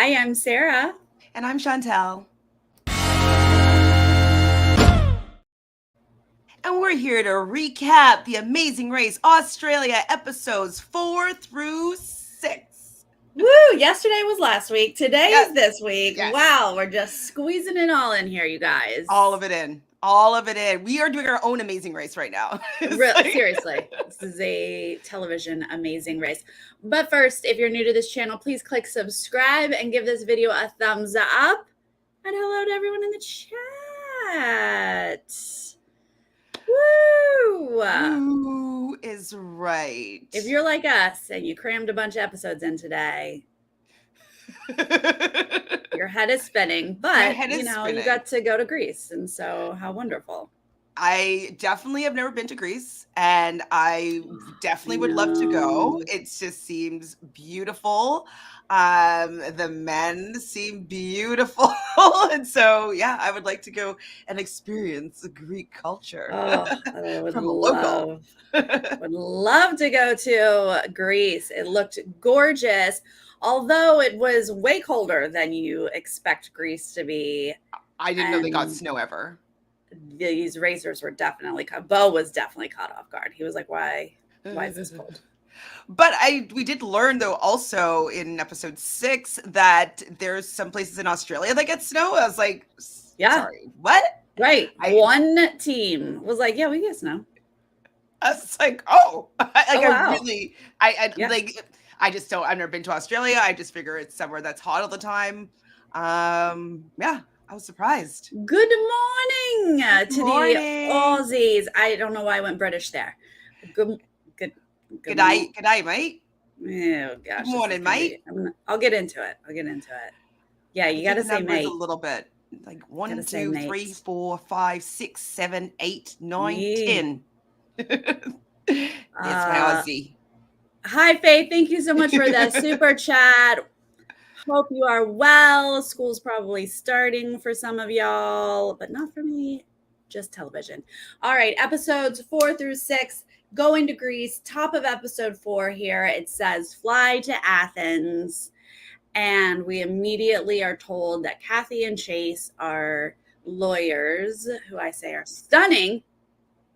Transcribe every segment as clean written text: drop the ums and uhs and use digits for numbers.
Hi, I'm Sarah. And I'm Chantele. And we're here to recap The Amazing Race Australia episodes 4 through 6. Woo! Yesterday was last week. Today Yes. is this week. Yes. Wow, we're just squeezing it all in here, you guys. All of it in. All of it in. We are doing our own Amazing Race right now. Seriously, this is a television Amazing Race. But first, if you're new to this channel, please click subscribe and give this video a thumbs up. And hello to everyone in the chat. Woo! Who is right? If you're like us and you crammed a bunch of episodes in today, your head is spinning, but you got to go to Greece, and so how wonderful. I definitely have never been to Greece, and I definitely would love to go. It just seems beautiful. The men seem beautiful. And so, yeah, I would like to go and experience the Greek culture from a local. Would love to go to Greece. It looked gorgeous, although it was way colder than you expect Greece to be. I didn't know they got snow ever. These racers were definitely Bo was definitely caught off guard. He was like, why is this cold? But we did learn, though, also in episode 6 that there's some places in Australia that get snow. I was like, sorry, what? Right. One team was like, yeah, we get snow. I was like, wow. I've never been to Australia. I just figure it's somewhere that's hot all the time. Yeah. I was surprised. Good morning to the Aussies. I don't know why I went British there. Good day, mate. Oh gosh. Good morning, mate. I'll get into it. Yeah, you got to say mate a little bit. Like 1, 2, 3, 4, 5, 6, 7, 8, 9, 10. That's my Aussie. Hi, Faith. Thank you so much for the super chat. Hope you are well. School's probably starting for some of y'all, but not for me. Just television. All right, episodes 4 through 6, going to Greece. Top of episode 4 here. It says fly to Athens. And we immediately are told that Kathy and Chase are lawyers, who I say are stunningly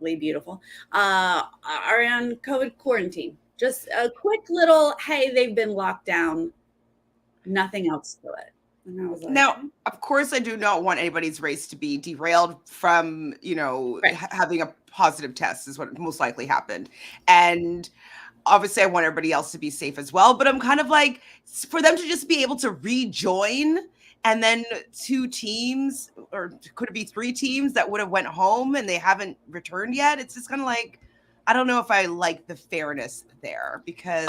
beautiful, are on COVID quarantine. Just a quick little, hey, they've been locked down. Nothing else to it. And I was like, now, of course, I do not want anybody's race to be derailed from, having a positive test is what most likely happened. And obviously I want everybody else to be safe as well. But I'm kind of like, for them to just be able to rejoin and then 2 teams, or could it be 3 teams that would have went home and they haven't returned yet? It's just kind of like, I don't know if I like the fairness there, because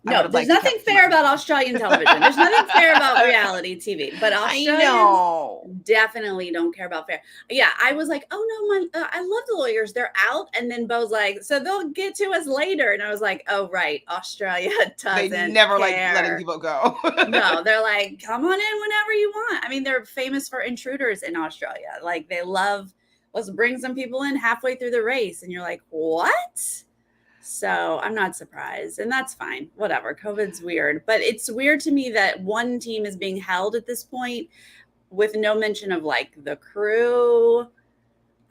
no, there's nothing fair about Australian television. There's nothing fair about reality TV. But Australians definitely don't care about fair. Yeah, I was like, oh no, I love the lawyers. They're out. And then Bo's like, so they'll get to us later. And I was like, oh, right. Australia doesn't They never care. like letting people go. No, they're like, come on in whenever you want. I mean, they're famous for intruders in Australia. Like, they love, let's bring some people in halfway through the race. And you're like, what? So I'm not surprised, and that's fine. Whatever. COVID's weird, but it's weird to me that one team is being held at this point with no mention of like the crew.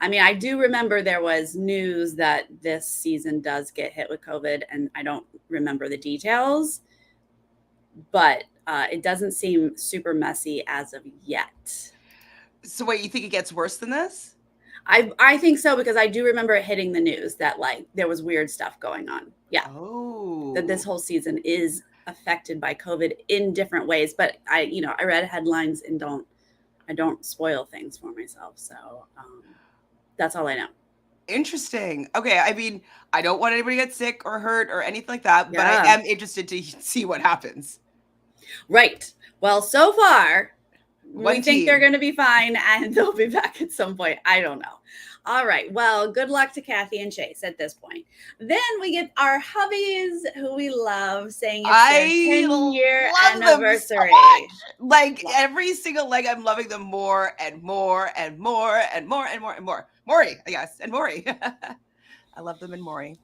I mean, I do remember there was news that this season does get hit with COVID, and I don't remember the details, but it doesn't seem super messy as of yet. So wait, you think it gets worse than this? I think so, because I do remember it hitting the news that like there was weird stuff going on. Yeah. Oh. That this whole season is affected by COVID in different ways. But I read headlines and I don't spoil things for myself. So that's all I know. Interesting. Okay. I mean, I don't want anybody to get sick or hurt or anything like that, but I am interested to see what happens. Right. Well, so far, we think they're going to be fine and they'll be back at some point. I don't know. All right. Well, good luck to Kathy and Chase at this point. Then we get our hubbies, who we love, saying it's their 10-year anniversary. So like every single leg, I'm loving them more and more and more and more and more and more. Maury, I guess, and Maury. I love them and Maury.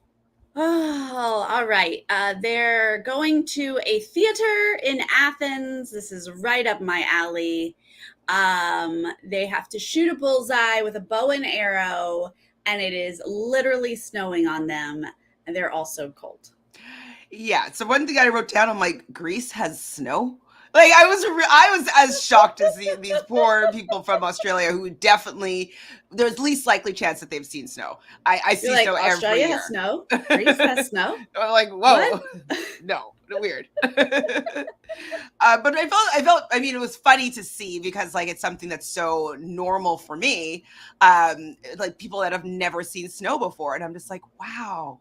Oh, all right. They're going to a theater in Athens. This is right up my alley. They have to shoot a bullseye with a bow and arrow, and it is literally snowing on them, and they're also cold. Yeah. So one thing I wrote down, I'm like, Greece has snow. Like I was as shocked as these poor people from Australia who definitely there's least likely chance that they've seen snow. I You're see like, snow every Australia has year. snow? Greece has snow? I'm like, What? whoa, no, weird. But I mean, it was funny to see because like it's something that's so normal for me, like people that have never seen snow before, and I'm just like, wow,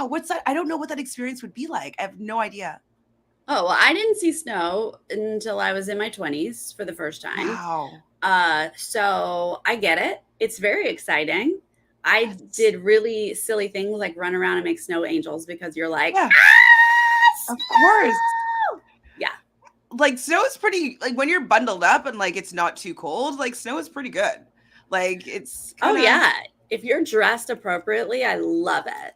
what's that? I don't know what that experience would be like. I have no idea. Oh, well, I didn't see snow until I was in my 20s for the first time. Wow. So I get it. It's very exciting. I Yes. did really silly things like run around and make snow angels because you're like, Yeah, ah, of course. snow! Yeah. Like snow is pretty like when you're bundled up and like it's not too cold, like snow is pretty good. Like it's Oh, kind of yeah. If you're dressed appropriately, I love it.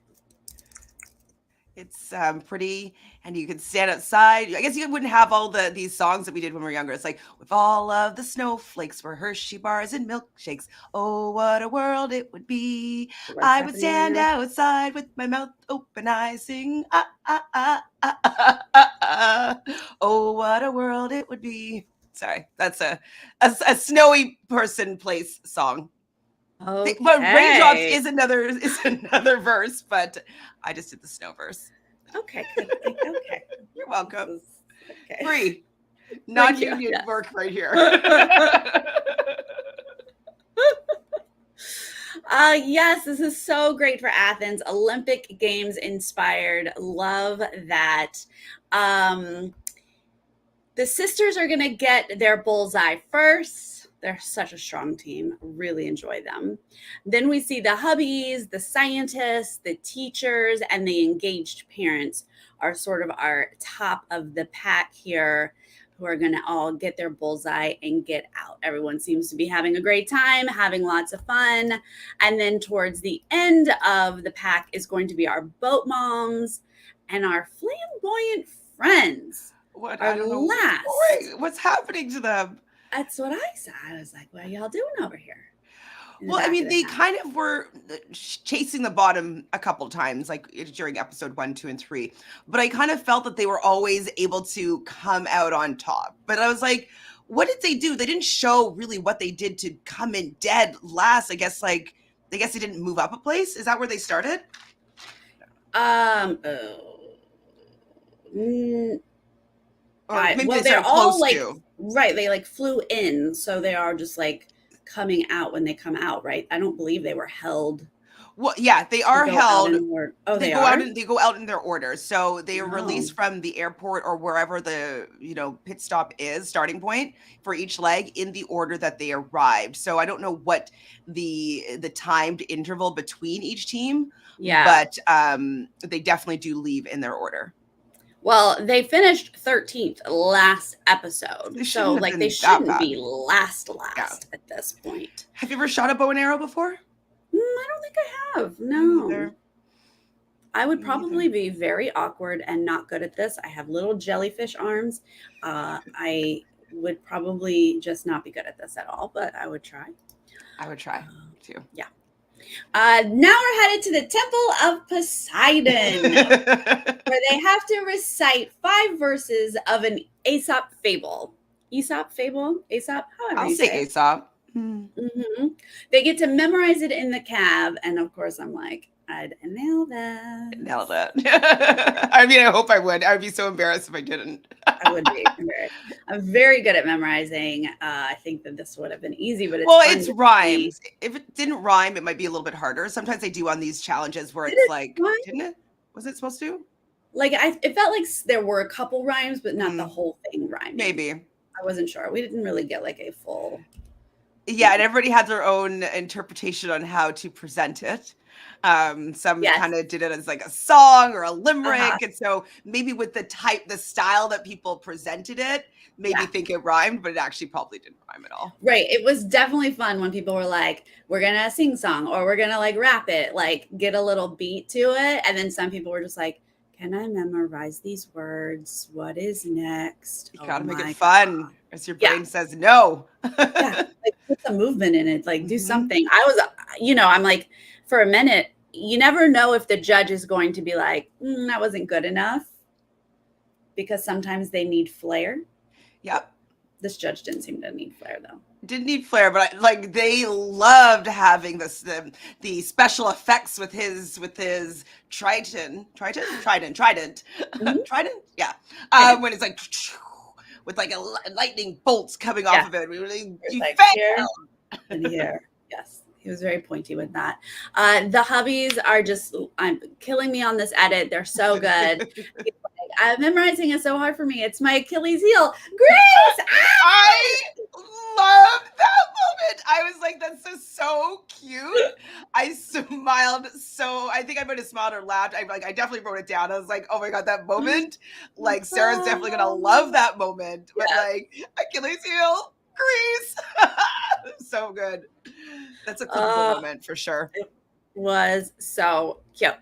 it's pretty, and you can stand outside. I guess you wouldn't have all these songs that we did when we were younger. It's like with all of the snowflakes were Hershey bars and milkshakes. Oh, what a world it would be! What's I would happening in stand your outside with my mouth open, I sing ah ah ah ah ah ah. Ah. Oh, what a world it would be! Sorry, that's a snowy person place song. But raindrops Okay. is another verse, but I just did the snow verse. Okay. Good. Okay. You're This welcome. is okay. Free, Thank you. non-union Yes. work right here. Yes, this is so great for Athens. Olympic Games inspired. Love that. Um, the sisters are going to get their bullseye first. They're such a strong team. Really enjoy them. Then we see the hubbies, the scientists, the teachers, and the engaged parents are sort of our top of the pack here who are going to all get their bullseye and get out. Everyone seems to be having a great time, having lots of fun. And then towards the end of the pack is going to be our boat moms and our flamboyant friends. What? Our I don't know. last. Wait, what's happening to them? That's what I saw. I was like, what are y'all doing over here in the Well, I back of mean, the they town? kind of were chasing the bottom a couple times, like during episode 1, 2, and 3. But I kind of felt that they were always able to come out on top. But I was like, what did they do? They didn't show really what they did to come in dead last. I guess they didn't move up a place. Is that where they started? Oh, Or maybe well, they they're started all close like to. right. They like flew in, so they are just like coming out when they come out. Right. I don't believe they were held Well, yeah, they to are go out held. in order. Oh, They they go out are. and they go out in their order. So they are Oh, released from the airport or wherever the pit stop is, starting point for each leg in the order that they arrived. So I don't know what the timed interval between each team, yeah. but they definitely do leave in their order. Well, they finished 13th last So episode, they so shouldn't have like they been that shouldn't be bad. last Yeah. at this point. Have you ever shot a bow and arrow before? I don't think I have. Me No. neither. I would Me probably neither. be very awkward and not good at this. I have little jellyfish arms. I would probably just not be good at this at all, but I would try. I would try Uh, too. yeah. Now we're headed to the Temple of Poseidon, where they have to recite 5 verses of an Aesop fable. Aesop fable? Aesop? However I'll you say say it. Aesop. They get to memorize it in the cab, and of course, I'm like, I'd nail that. Nailed it. I mean, I hope I would. I would be so embarrassed if I didn't. I would be. I'm very good at memorizing. I think that this would have been easy, but it's Well, fun it's to see. rhymes. If it didn't rhyme, it might be a little bit harder. Sometimes they do on these challenges where Did it's it like, rhyme? didn't it? Was it supposed to? Like it felt like there were a couple rhymes, but not the Mm, whole thing rhyming. maybe. I wasn't sure. We didn't really get like a full. Yeah, and everybody had their own interpretation on how to present it. Some Yes. kind of did it as like a song or a limerick. Uh-huh. And so maybe with the style that people presented it, maybe Yeah. think it rhymed, but it actually probably didn't rhyme at all. Right. It was definitely fun when people were like, we're gonna sing song or we're gonna like rap it, like get a little beat to it. And then some people were just like, can I memorize these words? What is next? You Oh gotta make it my fun, as your Yeah. brain says no. Yeah. Like put some movement in it, like do Mhm. something. I'm like, for a minute, you never know if the judge is going to be like, that wasn't good enough because sometimes they need flair. Yep. This judge didn't seem to need flair though. Didn't need flair, but like they loved having the special effects with his trident, Mhm. trident, yeah. Right. When it's like with like lightning bolts coming off Yeah. of it, really, It's you like here failed. and here. Yes. He was very pointy with that. The hubbies are just killing me on this edit. They're so good. He's like, memorizing is so hard for me. It's my Achilles heel. Grace! I loved that moment. I was like, that's so cute. I smiled so I think I might have smiled or laughed. I definitely wrote it down. I was like, oh my god, that moment. Like Sarah's definitely gonna love that moment. But Yeah. like Achilles heel, Grease. So good. That's a clippable moment for sure. It was so cute.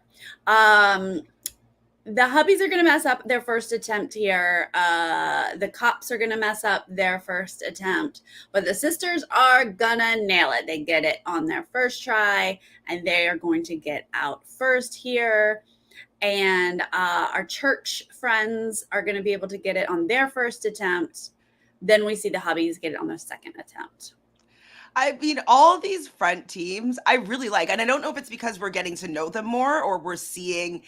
The hubbies are going to mess up their first attempt here. The cops are going to mess up their first attempt, but the sisters are going to nail it. They get it on their first try, and they are going to get out first here. And our church friends are going to be able to get it on their first attempt. Then we see the hubbies get it on their second attempt. I mean, all these front teams, I really like, and I don't know if it's because we're getting to know them more or we're seeing,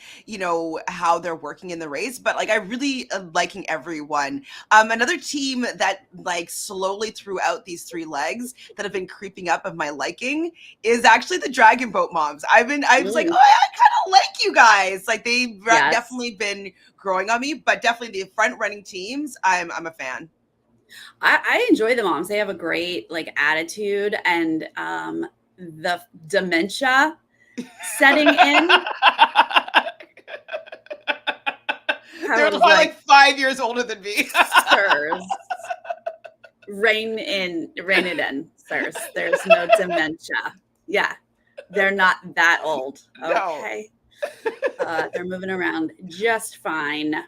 how they're working in the race, but like I really am liking everyone. Another team that like slowly throughout these 3 legs that have been creeping up of my liking is actually the Dragon Boat Moms. I was like, oh, I kind of like you guys. Like they've Yes. definitely been growing on me, but definitely the front running teams, I'm a fan. I enjoy the moms. They have a great like attitude, and the dementia setting in. They're probably like 5 years older than me. Sirs, rein it in, sirs. There's no dementia. Yeah, they're not that old. Okay, no. They're moving around just fine.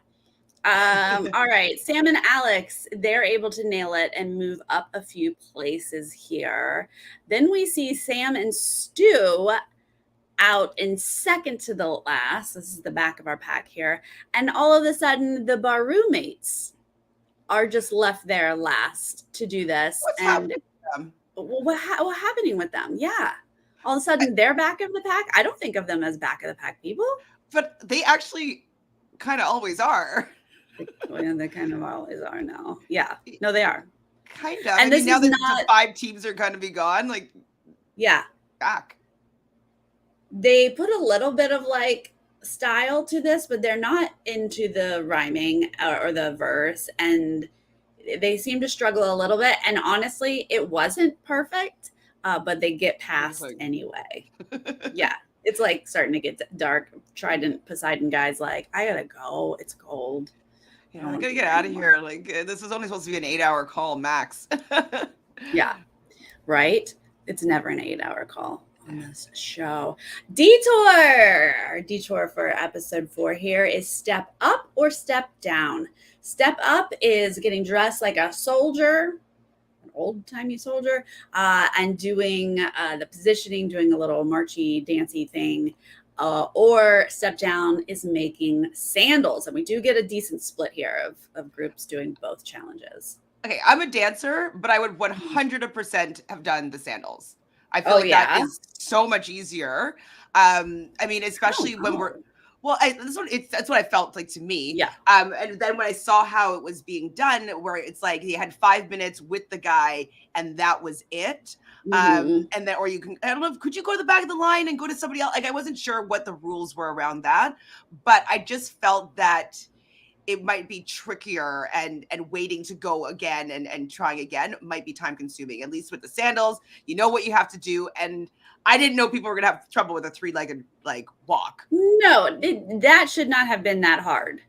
All right, Sam and Alex, they're able to nail it and move up a few places here. Then we see Sam and Stu out in second to the last. This is the back of our pack here. And all of a sudden, the Baru mates are just left there last to do this. What's and happening with them? What's happening with them? Yeah. All of a sudden, they're back of the pack. I don't think of them as back of the pack people. But they actually kind of always are. They kind of always are now. Yeah. No, they are. Kind of. And this now is that not, the 5 teams are going to be gone, like, yeah, back. They put a little bit of like style to this, but they're not into the rhyming or the verse, and they seem to struggle a little bit. And honestly, it wasn't perfect, but they get past anyway. Yeah. It's like starting to get dark. Trident Poseidon guys like, I gotta go. It's cold. Yeah, I gotta get out of here. Like this is only supposed to be an 8-hour call max. Yeah. Right? It's never an 8-hour call on this show. Detour! Our detour for episode 4 here is step up or step down. Step up is getting dressed like a soldier, an old-timey soldier, and doing the positioning, doing a little marchy, dancey thing. Or step down is making sandals. And we do get a decent split here of groups doing both challenges. Okay, I'm a dancer, but I would 100% have done the sandals. I feel that is so much easier. I mean, especially when we're that's what I felt like to me. Yeah. And then when I saw how it was being done, where it's like he had 5 minutes with the guy and that was it. And then, or you can, I don't know, could you go to the back of the line and go to somebody else? Like, I wasn't sure what the rules were around that, but I just felt that it might be trickier and waiting to go again and trying again might be time consuming, at least with the sandals, you know what you have to do. And I didn't know people were gonna have trouble with a three-legged like walk. No, that should not have been that hard.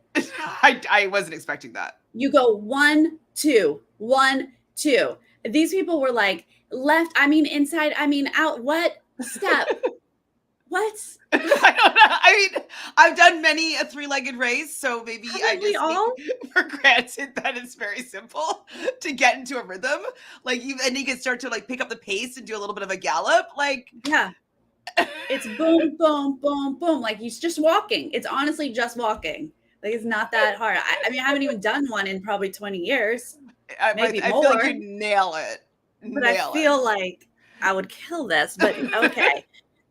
I wasn't expecting that. You go 1, 2, 1, 2. These people were like left, I mean inside, I mean out. What step? What? I don't know. I mean, I've done many a three-legged race, so maybe I Haven't we just all? take for granted that it's very simple to get into a rhythm. Like you can start to like pick up the pace and do a little bit of a gallop. Like Yeah. It's boom, boom, boom, boom. Like he's just walking. It's honestly just walking. Like it's not that hard. I mean, I haven't even done one in probably 20 years, maybe I more. feel like you nail it. But I feel like I would kill this. But okay,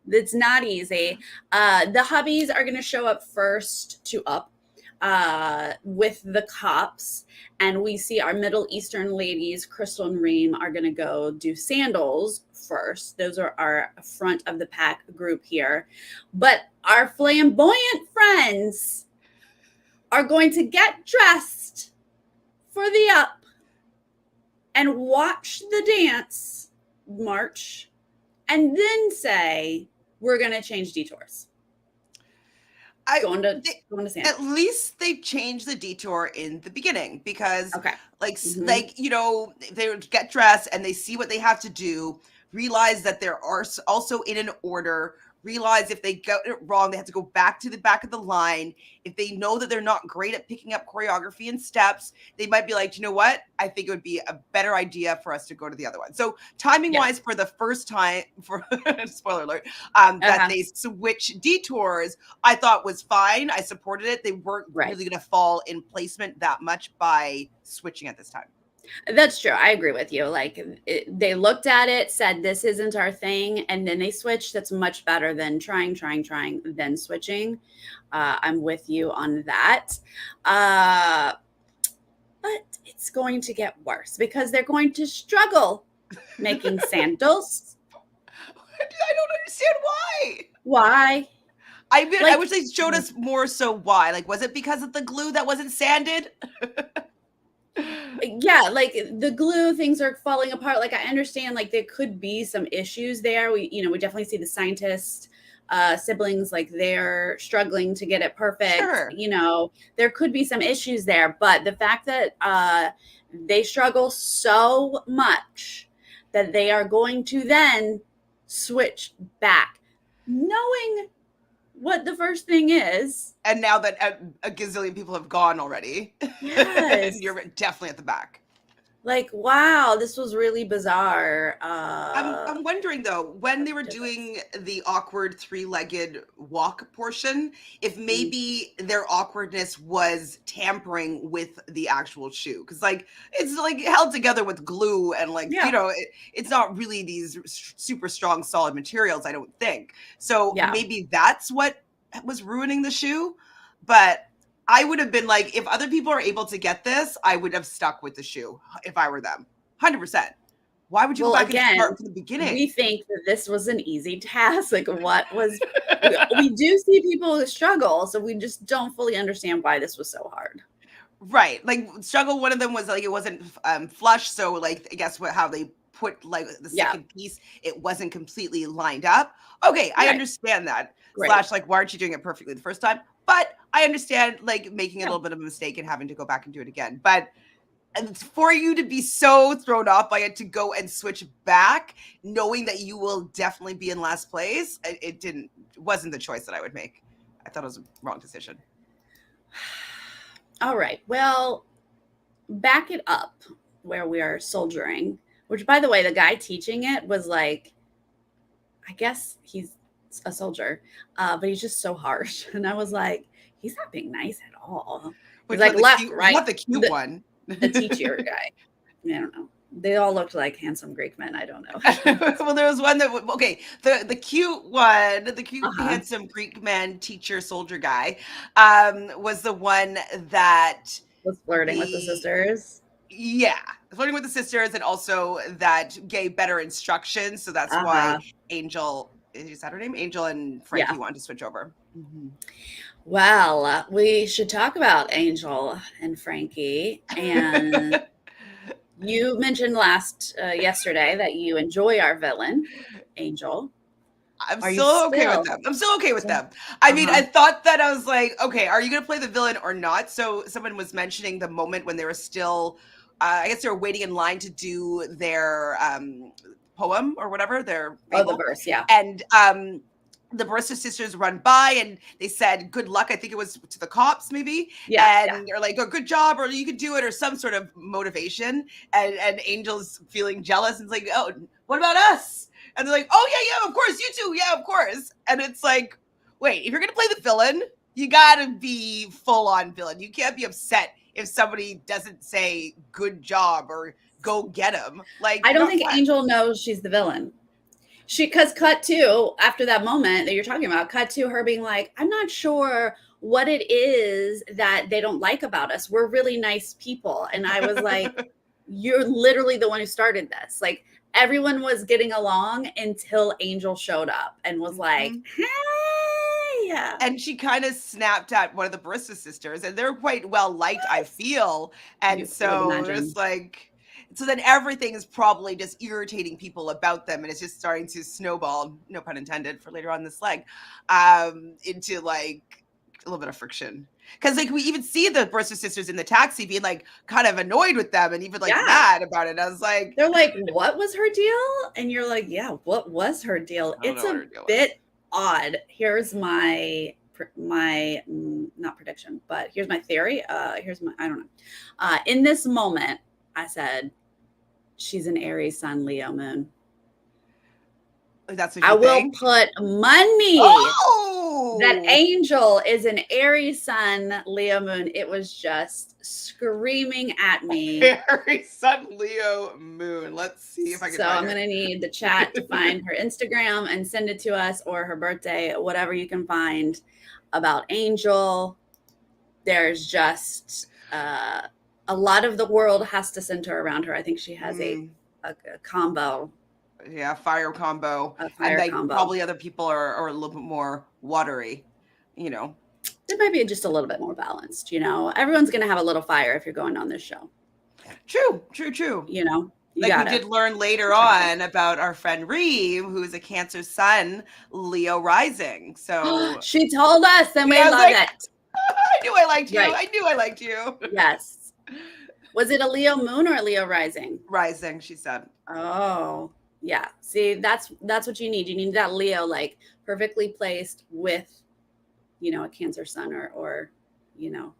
it's not easy. The hubbies are going to show up first to up with the cops. And we see our Middle Eastern ladies, Crystal and Reem, are going to go do sandals first. Those are our front of the pack group here. But our flamboyant friends are going to get dressed for the up and watch the dance march and then say, we're going to change detours. Going to Sandals. At least they changed the detour in the beginning because like you know, they would get dressed and they see what they have to do, realize that there are also in an order, realize if they get it wrong, they have to go back to the back of the line. If they know that they're not great at picking up choreography and steps, they might be like, you know what? I think it would be a better idea for us to go to the other one. So timing wise, for the first time, for spoiler alert, that they switch detours, I thought was fine. I supported it. They weren't really going to fall in placement that much by switching at this time. That's true. I agree with you. Like they looked at it, said, this isn't our thing. And then they switched. That's much better than trying, then switching. I'm with you on that. But it's going to get worse because they're going to struggle making sandals. I don't understand why. Why? I mean, I wish they showed us more so why. Like, was it because of the glue that wasn't sanded? Yeah, like the glue, things are falling apart. Like I understand, like there could be some issues there. We definitely see the scientist siblings, like they're struggling to get it perfect. Sure. There could be some issues there, but the fact that they struggle so much that they are going to then switch back, knowing what the first thing is. And now that a gazillion people have gone already, yes. You're definitely at the back. Like, wow, this was really bizarre. I'm wondering though, when they were doing the awkward three-legged walk portion, if maybe their awkwardness was tampering with the actual shoe, because like it's like held together with glue and like it's not really these super strong solid materials, I don't think. So maybe that's what was ruining the shoe. But I would have been like, if other people are able to get this, I would have stuck with the shoe if I were them. 100%. Why would you go back and start from the beginning? We think that this was an easy task. Like what was, we do see people struggle. So we just don't fully understand why this was so hard. Right. Like struggle. One of them was like, it wasn't flush. So like, I guess how they put like the second piece, it wasn't completely lined up. Okay. I understand that. Slash, like, why aren't you doing it perfectly the first time? But I understand like making a little bit of a mistake and having to go back and do it again. But for you to be so thrown off by it to go and switch back, knowing that you will definitely be in last place, it wasn't the choice that I would make. I thought it was a wrong decision. All right. Well, back it up where we are soldiering, which by the way, the guy teaching it was like, I guess he's a soldier, but he's just so harsh. And I was like, he's not being nice at all. He's like left, right? Not the cute one. The teacher guy. I don't know. They all looked like handsome Greek men. I don't know. Well, there was one that, the cute one, the cute handsome Greek man teacher soldier guy, was the one that was flirting with the sisters. Yeah, flirting with the sisters, and also that gave better instructions. So that's why Angel. Is that her name? Angel and Frankie wanted to switch over. Mm-hmm. Well, we should talk about Angel and Frankie. And you mentioned yesterday that you enjoy our villain, Angel. I'm Are you still okay with still? them. I'm still okay with So, them. I mean, uh-huh. I thought that I was like, okay, are you going to play the villain or not? So someone was mentioning the moment when they were still, I guess they were waiting in line to do their poem or whatever, their Oh, the fable. verse, yeah. And the Barista sisters run by and they said, good luck. I think it was to the cops, maybe. Yeah, yeah. And they're like, oh, good job, or you could do it, or some sort of motivation. And Angel's feeling jealous and it's like, oh, what about us? And they're like, oh, yeah, of course, you too. Yeah, of course. And it's like, wait, if you're going to play the villain, you got to be full on villain. You can't be upset if somebody doesn't say good job or go get him. Like, I you're don't not think fun. Angel knows she's the villain. Because cut to, after that moment that you're talking about, cut to her being like, I'm not sure what it is that they don't like about us. We're really nice people. And I was like, you're literally the one who started this. Like, everyone was getting along until Angel showed up and was like, hey. And she kind of snapped at one of the Barista sisters, and they're quite well liked, I feel. And You would so imagine. it's like, so then everything is probably just irritating people about them, and it's just starting to snowball, no pun intended, for later on this leg, into like a little bit of friction. Because like we even see the Barista sisters in the taxi being like kind of annoyed with them and even like Yeah. mad about it. I was like, They're like, what was her deal? And you're like, yeah, what was her deal? I don't It's know what a her deal was. bit odd. Here's my not prediction, but here's my theory. Here's my I don't know. In this moment, I said she's an Aries Sun, Leo Moon. That's what I you will think? put money that Oh, Angel is an Aries Sun, Leo Moon. It was just screaming at me. Aries Sun, Leo, Moon. Let's see if I can So find I'm her. going to need the chat to find her Instagram and send it to us, or her birthday, whatever you can find about Angel. There's just a lot of the world has to center around her. I think she has a combo. Yeah, fire combo. A And fire like combo. probably other people are a little bit more watery, you know. It might be just a little bit more balanced, you know. Everyone's going to have a little fire if you're going on this show. True. You know, you Like we gotta did learn later try. on about our friend Reeve, who is a Cancer Sun, Leo rising. So She told us, and we yeah, I was love like, it. I knew I liked you. Right. I knew I liked you. Yes. Was it a Leo moon or a Leo rising? Rising, she said. Oh, yeah. See, that's what you need. You need that Leo like perfectly placed with, you know, a Cancer sun or you know,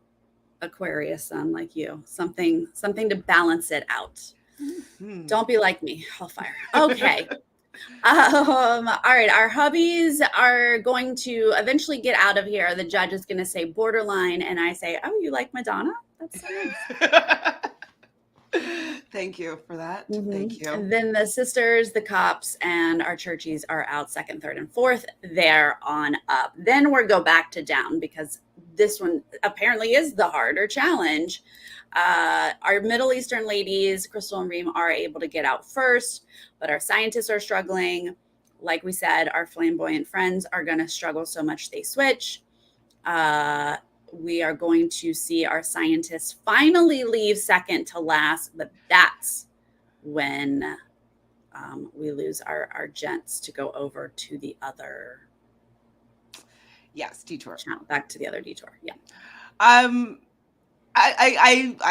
Aquarius sun like you. Something to balance it out. Mm-hmm. Don't be like me, hellfire. Okay. All right, our hubbies are going to eventually get out of here. The judge is going to say borderline, and I say, "Oh, you like Madonna? That's so nice." Thank you for that. Mm-hmm. Thank you. And then the sisters, the cops, and our churchies are out second, third, and fourth. They're on up. Then we'll go back to down because this one apparently is the harder challenge. Our Middle Eastern ladies, Crystal and Reem, are able to get out first, but our scientists are struggling. Like we said, our flamboyant friends are going to struggle so much they switch. We are going to see our scientists finally leave second to last, but that's when we lose our gents to go over to the other detour channel, back to the other detour. Yeah. I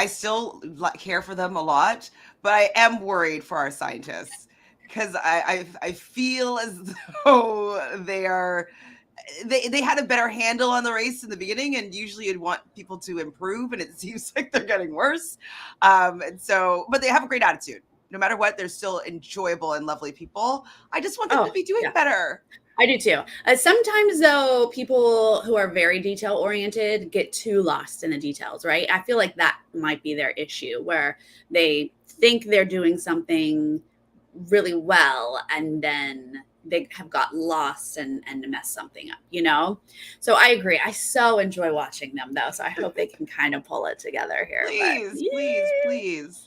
still care for them a lot, but I am worried for our scientists because I feel as though they had a better handle on the race in the beginning, and usually you'd want people to improve, and it seems like they're getting worse. And so, but they have a great attitude. No matter what, they're still enjoyable and lovely people. I just want them to be doing better. I do too. Sometimes, though, people who are very detail oriented get too lost in the details, right? I feel like that might be their issue, where they think they're doing something really well and then they have got lost and messed something up, you know? So I agree. I so enjoy watching them, though. So I hope they can kind of pull it together here. Please.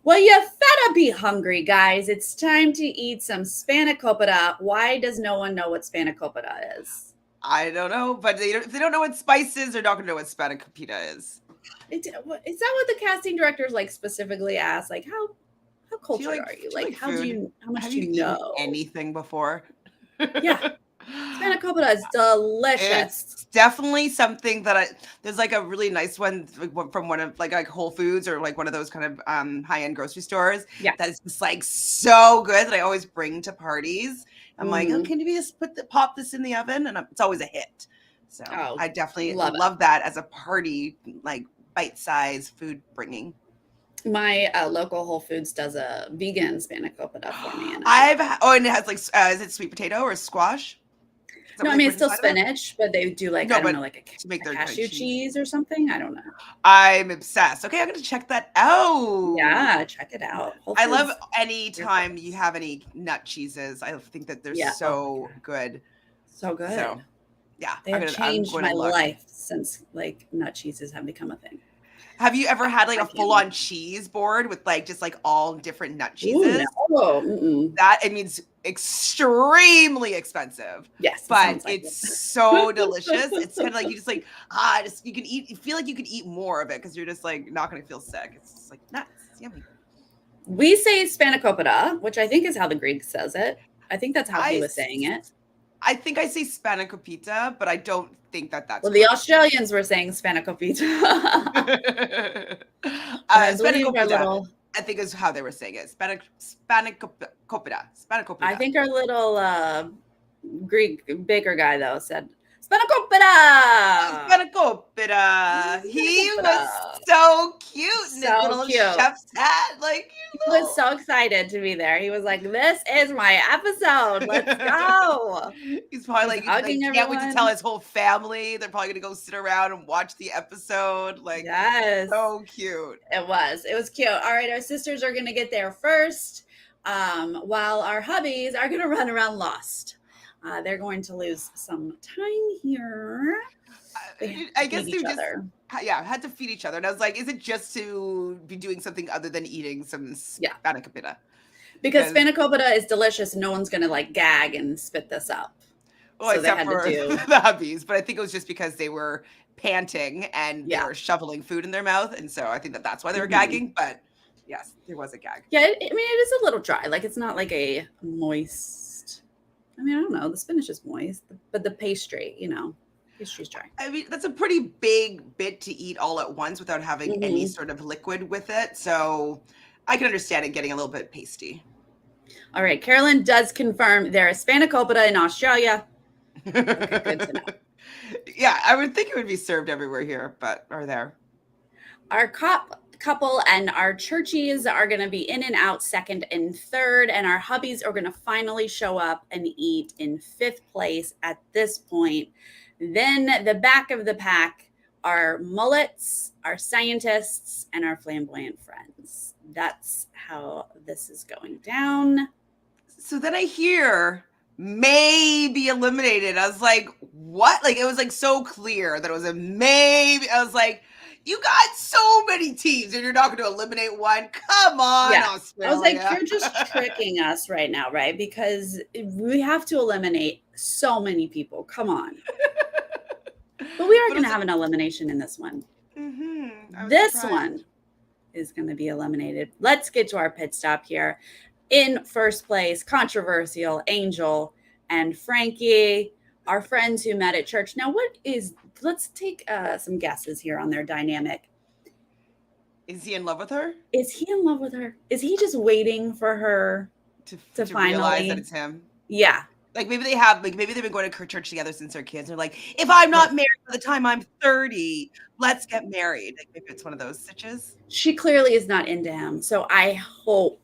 Well, you better be hungry, guys. It's time to eat some spanakopita. Why does no one know what spanakopita is? I don't know, but if they don't know what spice is, they're not going to know what spanakopita is. Is that what the casting directors like specifically asked? Like, how cultured are you? Like, how much do you know? Anything before? Yeah. Spanakopita is delicious. It's definitely something that there's like a really nice one from one of like Whole Foods or like one of those kind of high-end grocery stores Yes. that's just like so good that I always bring to parties. I'm like, oh, can you just pop this in the oven? And it's always a hit. So I definitely love that as a party, like bite-sized food bringing. My local Whole Foods does a vegan spanakopita for me. And and it has like, is it sweet potato or squash? No, I mean, it's still spinach, but they do like, I don't know, like a cashew cheese or something. I don't know. I'm obsessed. Okay, I'm going to check that out. Yeah, check it out. I love any time you have any nut cheeses. I think that they're so good. So good. So, yeah. They have changed my life since like nut cheeses have become a thing. Have you ever had like a full-on cheese board with like just like all different nut cheeses? Ooh, no. That, I mean, it's extremely expensive. Yes, but it's so delicious. It's kind of like you just like you can eat. You feel like you could eat more of it because you're just like not going to feel sick. It's just like nuts. It's yummy. We say spanakopita, which I think is how the Greek says it. I think that's how he was saying it. I think I say spanakopita, but I don't think that's well, the Australians were saying spanakopita. Spanakopita, I think is how they were saying it. Spanakopita. I think our little Greek baker guy, though, said spanakopita. Spanakopita. He was so cute in his little chef's hat. Like, he was so excited to be there. He was like, "This is my episode. Let's go." He's probably can't wait to tell his whole family. They're probably gonna go sit around and watch the episode. Like, yes, so cute. It was cute. All right, our sisters are gonna get there first, while our hubbies are gonna run around lost. They're going to lose some time here. I guess they just had to feed each other. And I was like, is it just to be doing something other than eating some spanakopita? Because spanakopita is delicious. No one's going to like gag and spit this up. Well, so except for the hubbies. But I think it was just because they were panting and they were shoveling food in their mouth. And so I think that's why they were gagging. But yes, there was a gag. Yeah, I mean, it is a little dry. Like, it's not like a moist... I mean, I don't know. The spinach is moist, but the pastry's dry. I mean, that's a pretty big bit to eat all at once without having any sort of liquid with it. So I can understand it getting a little bit pasty. All right. Carolyn does confirm there is spanakopita in Australia. Okay, good to know. Yeah, I would think it would be served everywhere here, or there. Our couple and our churchies are going to be in and out second and third, and our hubbies are going to finally show up and eat in fifth place at this point. Then the back of the pack are mullets, our scientists, and our flamboyant friends. That's how this is going down. So then I hear maybe eliminated. I was like, what? Like, it was like so clear that it was a maybe. I was like, you got so many teams and you're not going to eliminate one. Come on, Australia. I was like, you're just tricking us right now, right? Because we have to eliminate so many people. Come on. But we are going to have an elimination in this one. This one is going to be eliminated. Let's get to our pit stop here. In first place, controversial Angel and Frankie, our friends who met at church. Now, let's take some guesses here on their dynamic. Is he in love with her? Is he in love with her? Is he just waiting for her to finally realize that it's him? Yeah. Like maybe they've been going to church together since they're kids. They're like, if I'm not married by the time I'm 30, let's get married. Like maybe it's one of those stitches. She clearly is not into him. So I hope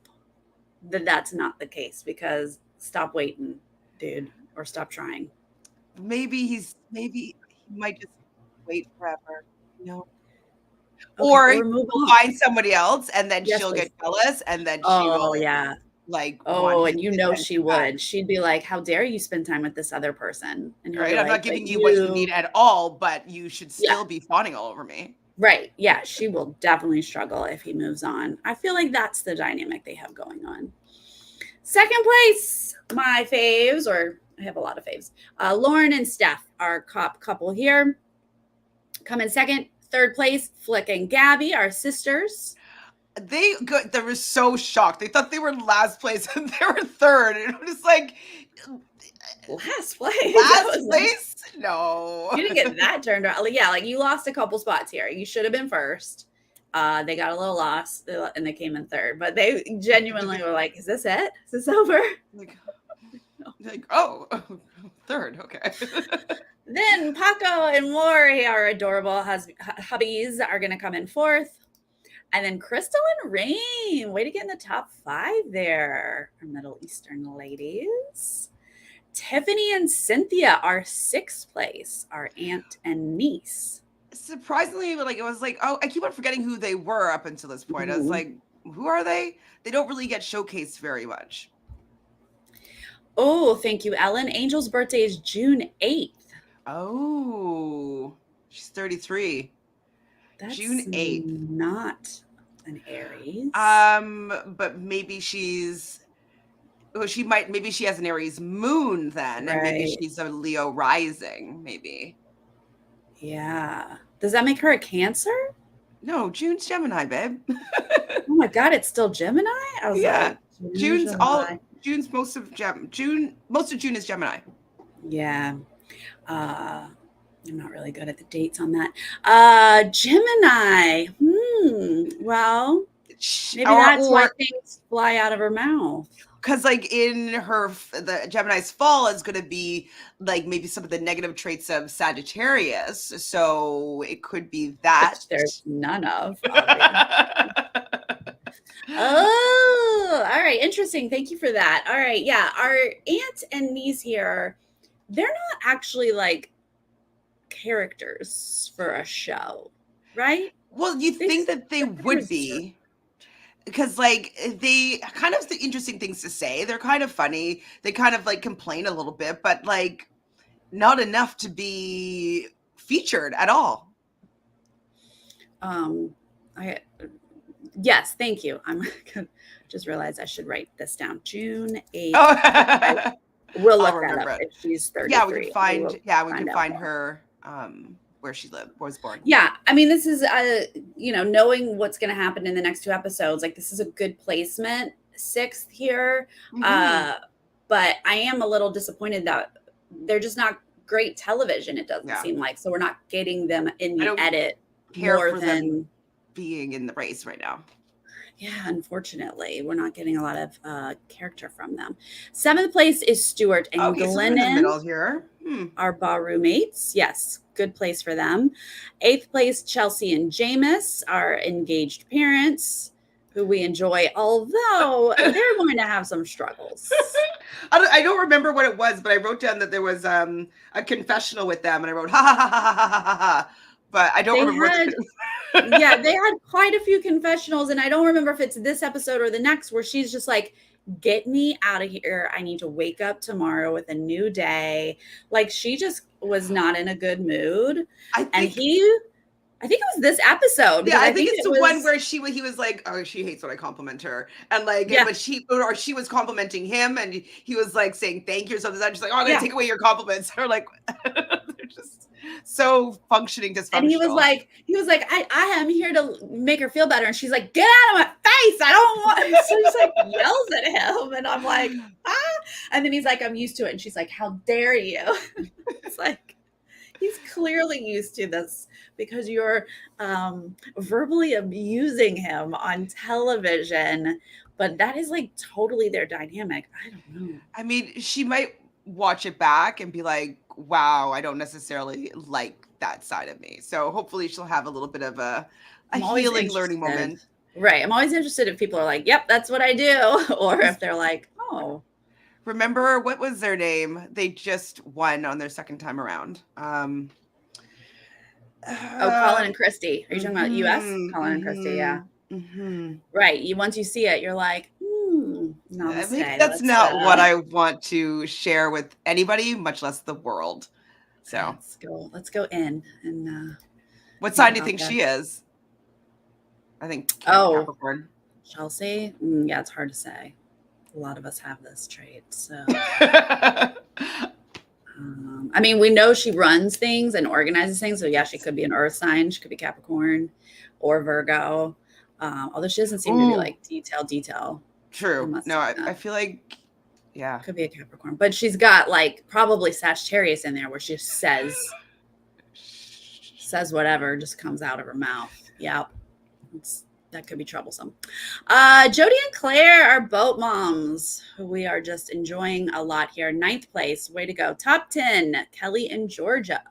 that that's not the case, because stop waiting, dude, or stop trying. Maybe he might just wait forever, you know? Okay, or find somebody else and then she'll get jealous and then she will like, and you know she would. She'd be like, how dare you spend time with this other person? And right, I'm not giving you what you need at all, but you should still be fawning all over me. Right. Yeah, she will definitely struggle if he moves on. I feel like that's the dynamic they have going on. Second place, my faves, or I have a lot of faves. Lauren and Steph, our couple here, come in second. Third place, Flick and Gabby, our sisters. They were so shocked. They thought they were last place and they were third. And it was like, Last place. Last place? No. You didn't get that turned around. Yeah, like you lost a couple spots here. You should have been first. They got a little lost and they came in third, but they genuinely were like, "Is this it? Is this over?" Oh, third. Okay. Then Paco and Lori, our adorable hubbies, are going to come in fourth. And then Crystal and Rain, way to get in the top 5 there. Our Middle Eastern ladies. Tiffany and Cynthia are 6th place, our aunt and niece. Surprisingly, like it was like, oh, I keep on forgetting who they were up until this point. I was like, who are they? They don't really get showcased very much. Oh, thank you, Ellen. Angel's birthday is June 8th. Oh, she's 33. That's June 8th. Not an Aries. But maybe she's maybe she has an Aries moon then, and maybe she's a Leo rising, maybe. Yeah. Does that make her a Cancer? No, June's Gemini, babe. Oh my God, it's still Gemini? I was like, June's most of June is Gemini. Yeah. I'm not really good at the dates on that. Gemini. Well, maybe that's why things fly out of her mouth. Because like in the Gemini's fall is going to be like maybe some of the negative traits of Sagittarius. So it could be that. Which there's none of. Oh, all right. Interesting. Thank you for that. All right. Yeah. Our aunt and niece here, they're not actually like characters for a show, right? Well, you think that they would be. Because like they kind of the interesting things to say. They're kind of funny. They kind of like complain a little bit, but like not enough to be featured at all. Yes, thank you. I'm just realized I should write this down. June 8th. We'll look that up if she's 33. Yeah, we can find her where she was born. Yeah, I mean, this is knowing what's going to happen in the next 2 episodes. Like, this is a good placement, 6th here. But I am a little disappointed that they're just not great television. It doesn't seem like, so we're not getting them in the edit more than being in the race right now. Yeah, unfortunately, we're not getting a lot of character from them. 7th place is Stuart and Glennon. So in the middle here. Our bar roommates. Yes, good place for them. 8th place, Chelsea and Jameis, our engaged parents, who we enjoy, although they're going to have some struggles. I don't remember what it was, but I wrote down that there was a confessional with them, and I wrote ha ha ha ha ha ha ha. But I don't remember. Yeah, they had quite a few confessionals, and I don't remember if it's this episode or the next where she's just like, get me out of here. I need to wake up tomorrow with a new day. Like, she just was not in a good mood. I think it was this episode. Yeah, I think it's the one where he was like, oh, she hates when I compliment her. And like, but she was complimenting him, and he was like saying thank you or something. I'm just like, oh, I'm going to take away your compliments. Or like, they're just so functioning dysfunctional. And he was like, I am here to make her feel better. And she's like, get out of my face. I don't want. So he's like yells at him. And I'm like, ah. And then he's like, I'm used to it. And she's like, how dare you? It's like, he's clearly used to this because you're verbally abusing him on television. But that is like totally their dynamic. I don't know. I mean, she might watch it back and be like, wow, I don't necessarily like that side of me. So hopefully she'll have a little bit of a healing learning moment. Right. I'm always interested if people are like, yep, that's what I do. Or if they're like, oh. Remember, what was their name? They just won on their second time around. Colin and Christy. Are you talking about US? Colin and Christy, yeah. Right. Once you see it, you're like, namaste. Maybe that's not what I want to share with anybody, much less the world. So let's go in and what sign do you think she is? I think Capricorn. Chelsea. Yeah, it's hard to say. A lot of us have this trait. So I mean, we know she runs things and organizes things. So yeah, she could be an earth sign. She could be Capricorn or Virgo. Although she doesn't seem to be like detail. True. No, I feel like Yeah. Could be a Capricorn, but she's got like probably Sagittarius in there where she says whatever just comes out of her mouth. Yep. That could be troublesome. Jody and Claire are boat moms who we are just enjoying a lot here. 9th place. Way to go. Top 10. Kelly and Georgia.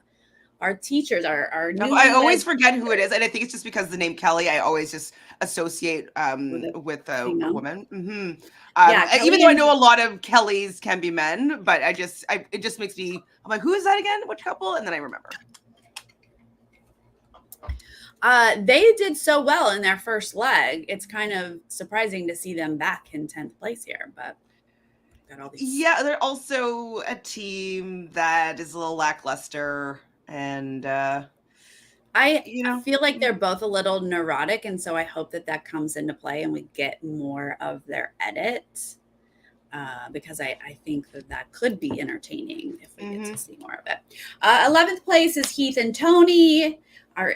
Our teachers, our new. I always forget who it is, and I think it's just because the name Kelly, I always just associate with a woman. Even though I know a lot of Kellys can be men, but it just makes me. I'm like, who is that again? Which couple? And then I remember. They did so well in their first leg. It's kind of surprising to see them back in 10th place here, but got all these. Yeah, they're also a team that is a little lackluster, and I feel like they're both a little neurotic, and so I hope that comes into play and we get more of their edit, because I think that could be entertaining if we get to see more of it. 11th place is Heath and Tony. I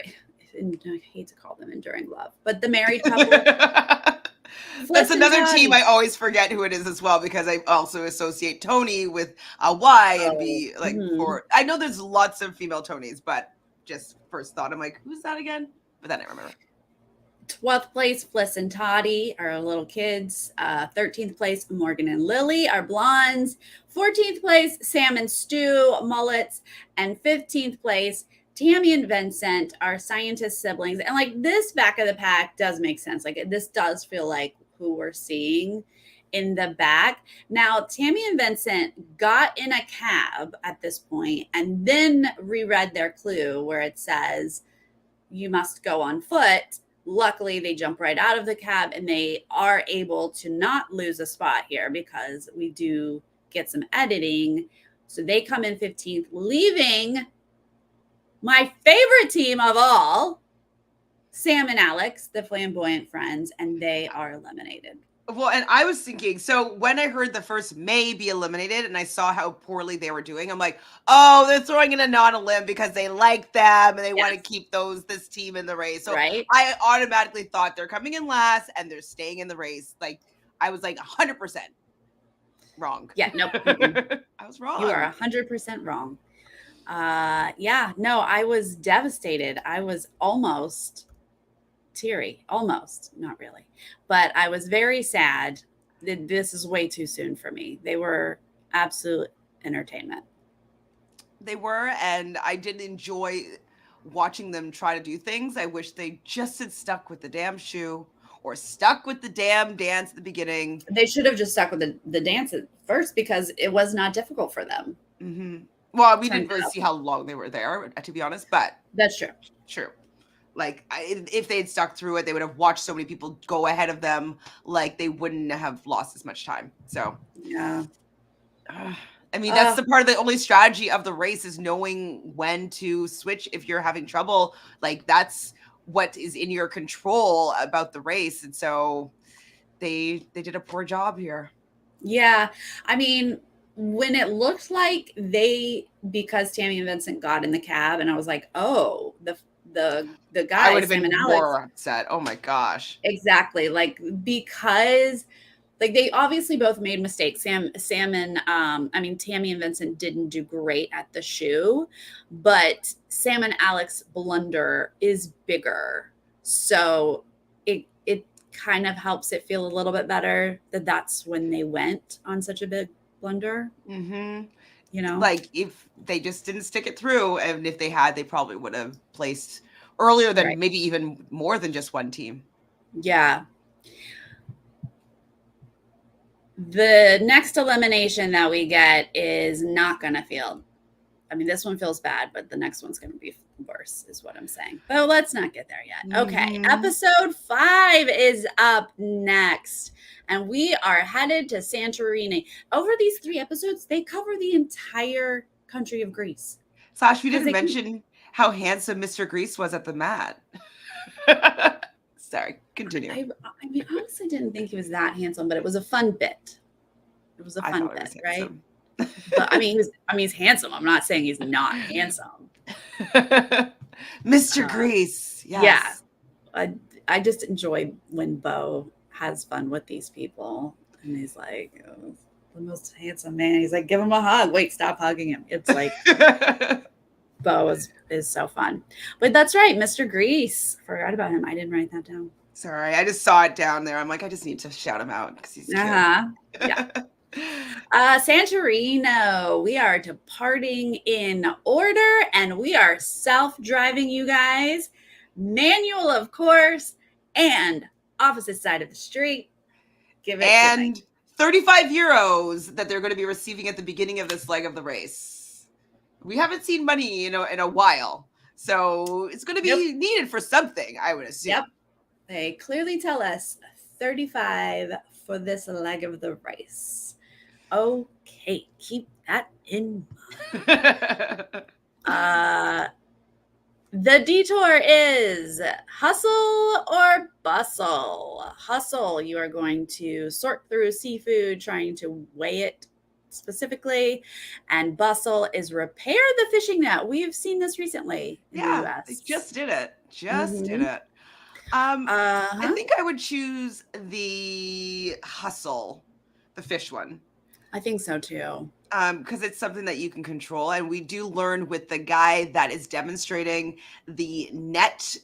hate to call them Enduring Love, but the married couple. That's another team I always forget who it is as well, because I also associate Tony with a Y and be like, I know there's lots of female Tonys, but just first thought, I'm like, who's that again? But then I remember. 12th place, Fliss and Toddy, our little kids. 13th place, Morgan and Lily, our blondes. 14th place, Sam and Stu, mullets. And 15th place, Tammy and Vincent, our scientist siblings. And like this back of the pack does make sense. Like this does feel like who we're seeing in the back. Now, Tammy and Vincent got in a cab at this point and then reread their clue where it says, you must go on foot. Luckily, they jump right out of the cab and they are able to not lose a spot here because we do get some editing. So they come in 15th, leaving my favorite team of all, Sam and Alex, the flamboyant friends, and they are eliminated. Well, and I was thinking, so when I heard the first May be eliminated and I saw how poorly they were doing, I'm like, oh, they're throwing in a non-elim because they like them and they want to keep this team in the race. So I automatically thought they're coming in last and they're staying in the race. Like, I was like 100% wrong. Yeah, nope. I was wrong. You are 100% wrong. I was devastated. I was almost teary, almost, not really, but I was very sad. This is way too soon for me. They were absolute entertainment. They were, and I did enjoy watching them try to do things. I wish they just had stuck with the damn shoe or stuck with the damn dance at the beginning. They should have just stuck with the dance at first because it was not difficult for them. Mm-hmm. Well, we didn't really see how long they were there, to be honest, but that's true. True. Like, if they had stuck through it, they would have watched so many people go ahead of them. Like, they wouldn't have lost as much time. So, yeah. I mean, that's the part of the only strategy of the race is knowing when to switch if you're having trouble. Like, that's what is in your control about the race. And so they did a poor job here. Yeah. I mean, when it looked like because Tammy and Vincent got in the cab and I was like, oh, the guy, I would have Sam been and Alex, more upset. Oh my gosh. Exactly. Like, because like they obviously both made mistakes. Tammy and Vincent didn't do great at the shoe, but Sam and Alex blunder is bigger. So it kind of helps it feel a little bit better that's when they went on such a big blunder. Mm-hmm. You know, like if they just didn't stick it through, and if they had, they probably would have placed earlier than maybe even more than just one team. Yeah. The next elimination that we get is not going to feel, I mean, this one feels bad, but the next one's going to be worse is what I'm saying. But let's not get there yet. Okay. Episode 5 is up next. And we are headed to Santorini. Over these 3 episodes, they cover the entire country of Greece. Sash, we didn't mention how handsome Mr. Greece was at the mat. Sorry, continue. I mean, honestly didn't think he was that handsome, but it was a fun bit. It was a fun bit, right? But I mean, he's handsome. I'm not saying he's not handsome. Mr. Greece. Yes. Yeah. I just enjoy when Bo has fun with these people. And he's like, the most handsome man. He's like, give him a hug. Wait, stop hugging him. It's like, Bo is so fun. But that's right, Mr. Grease. Forgot about him. I didn't write that down. Sorry, I just saw it down there. I'm like, I just need to shout him out because he's cute. Yeah. Santorino, we are departing in order, and we are self-driving, you guys. Manual, of course, and opposite side of the street. Give it and to 35 euros that they're going to be receiving at the beginning of this leg of the race. We haven't seen money in a while, so it's going to be needed for something, I would assume. Yep. They clearly tell us 35 for this leg of the race. Okay, keep that in mind. The detour is hustle or bustle. Hustle, you are going to sort through seafood, trying to weigh it specifically. And bustle is repair the fishing net. We've seen this recently in the US. They just did it. Did it. I think I would choose the hustle, the fish one. I think so too. Because it's something that you can control. And we do learn with the guy that is demonstrating the net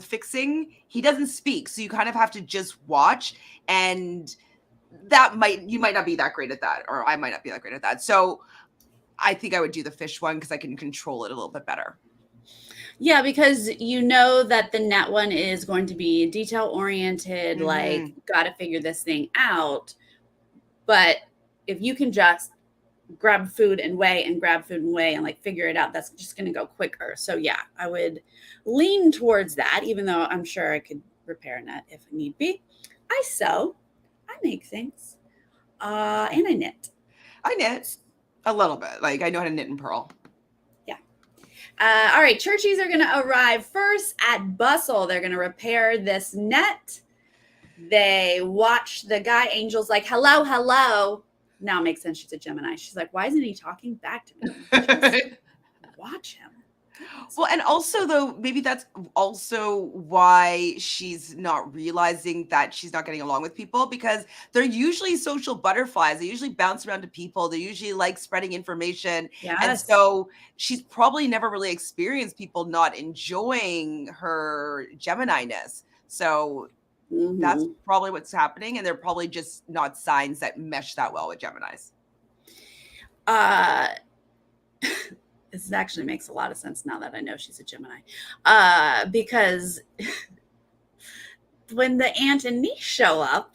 fixing, he doesn't speak. So you kind of have to just watch. And you might not be that great at that, or I might not be that great at that. So I think I would do the fish one because I can control it a little bit better. Yeah, because you know that the net one is going to be detail oriented, like got to figure this thing out. But if you can just grab food and weigh and like figure it out, that's just going to go quicker. So yeah, I would lean towards that, even though I'm sure I could repair a net if need be. I sew, I make things, and I knit. I knit a little bit. Like I know how to knit and purl. Yeah. All right, churchies are going to arrive first at Bustle. They're going to repair this net. They watch the guy. Angel's like, hello, hello. Now it makes sense. She's a Gemini. She's like, why isn't he talking back to me? Just watch him. Well, and also, though, maybe that's also why she's not realizing that she's not getting along with people, because they're usually social butterflies. They usually bounce around to people. They usually like spreading information. Yes. And so she's probably never really experienced people not enjoying her Gemini-ness. So that's probably what's happening. And they're probably just not signs that mesh that well with Geminis. This actually makes a lot of sense now that I know she's a Gemini. Because when the aunt and niece show up,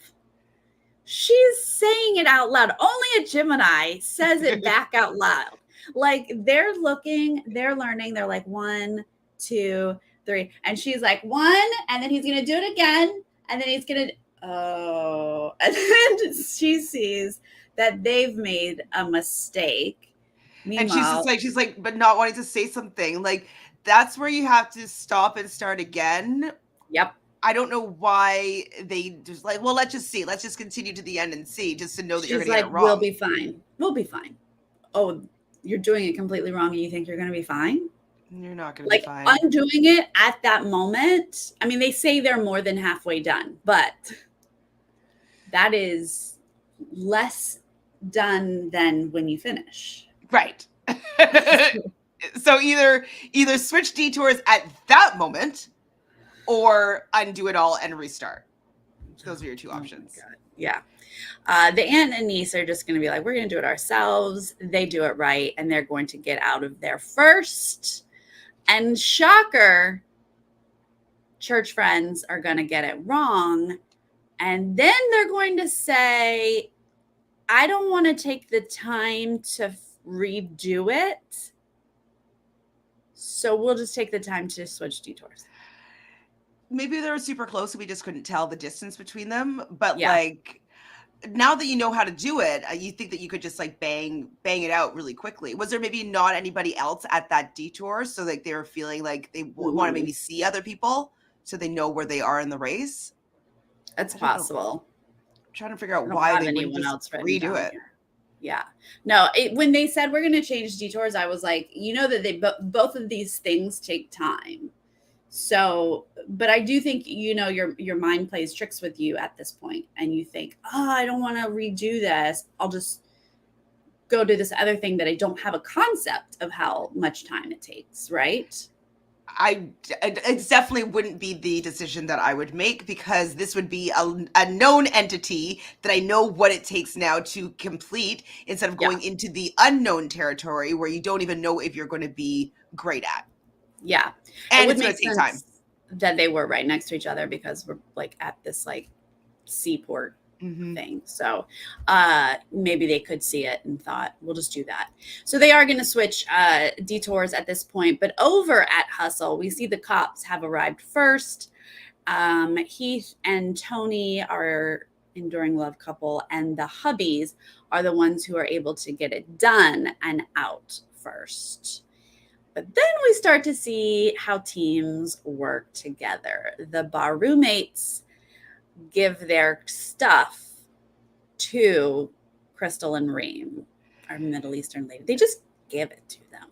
she's saying it out loud. Only a Gemini says it back out loud. Like they're looking, they're learning. They're like 1, 2, 3. And she's like 1, and then he's going to do it again. And then he's going to, and then she sees that they've made a mistake. Meanwhile, and she's like, but not wanting to say something. Like, that's where you have to stop and start again. Yep. I don't know why they just like, well, let's just see. Let's just continue to the end and see, just to know that you're going to get it wrong. We'll be fine. We'll be fine. Oh, you're doing it completely wrong and you think you're going to be fine? You're not going to be fine. Undoing it at that moment. I mean, they say they're more than halfway done, but that is less done than when you finish. Right. So either switch detours at that moment or undo it all and restart. Those are your two options. Yeah. The aunt and niece are just going to be like, we're going to do it ourselves. They do it right. And they're going to get out of there first. And shocker, church friends are going to get it wrong. And then they're going to say, I don't want to take the time to redo it. So we'll just take the time to switch detours. Maybe they were super close and we just couldn't tell the distance between them. But like, now that you know how to do it, you think that you could just like bang it out really quickly. Was there maybe not anybody else at that detour? So like they were feeling like they want to maybe see other people so they know where they are in the race? That's possible. I'm trying to figure out why they wouldn't just redo it. Here. Yeah. No, when they said we're going to change detours, I was like, you know that they both of these things take time. So, but I do think, your mind plays tricks with you at this point, and you think, oh, I don't want to redo this. I'll just go do this other thing that I don't have a concept of how much time it takes, right? It definitely wouldn't be the decision that I would make, because this would be a known entity that I know what it takes now to complete, instead of going into the unknown territory where you don't even know if you're going to be great at. Yeah. And it would it's going make to take sense time. that they were right next to each other, because we're like at this like seaport Mm-hmm. thing. So maybe they could see it and thought, we'll just do that. So they are going to switch detours at this point. But over at Hustle, we see the cops have arrived first. Heath and Tony are enduring love couple, and the hubbies are the ones who are able to get it done and out first. But then we start to see how teams work together. The bar roommates give their stuff to Crystal and Reem, our Middle Eastern lady. They just give it to them.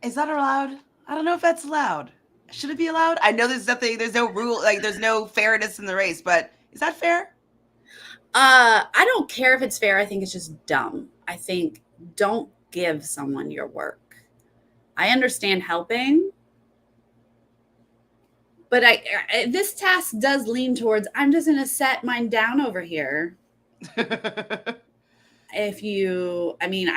Is that allowed? I don't know if that's allowed. Should it be allowed? I know there's no rule, like there's no fairness in the race, but is that fair? I don't care if it's fair. I think it's just dumb. I think don't give someone your work. I understand helping, but this task does lean towards, I'm just going to set mine down over here. I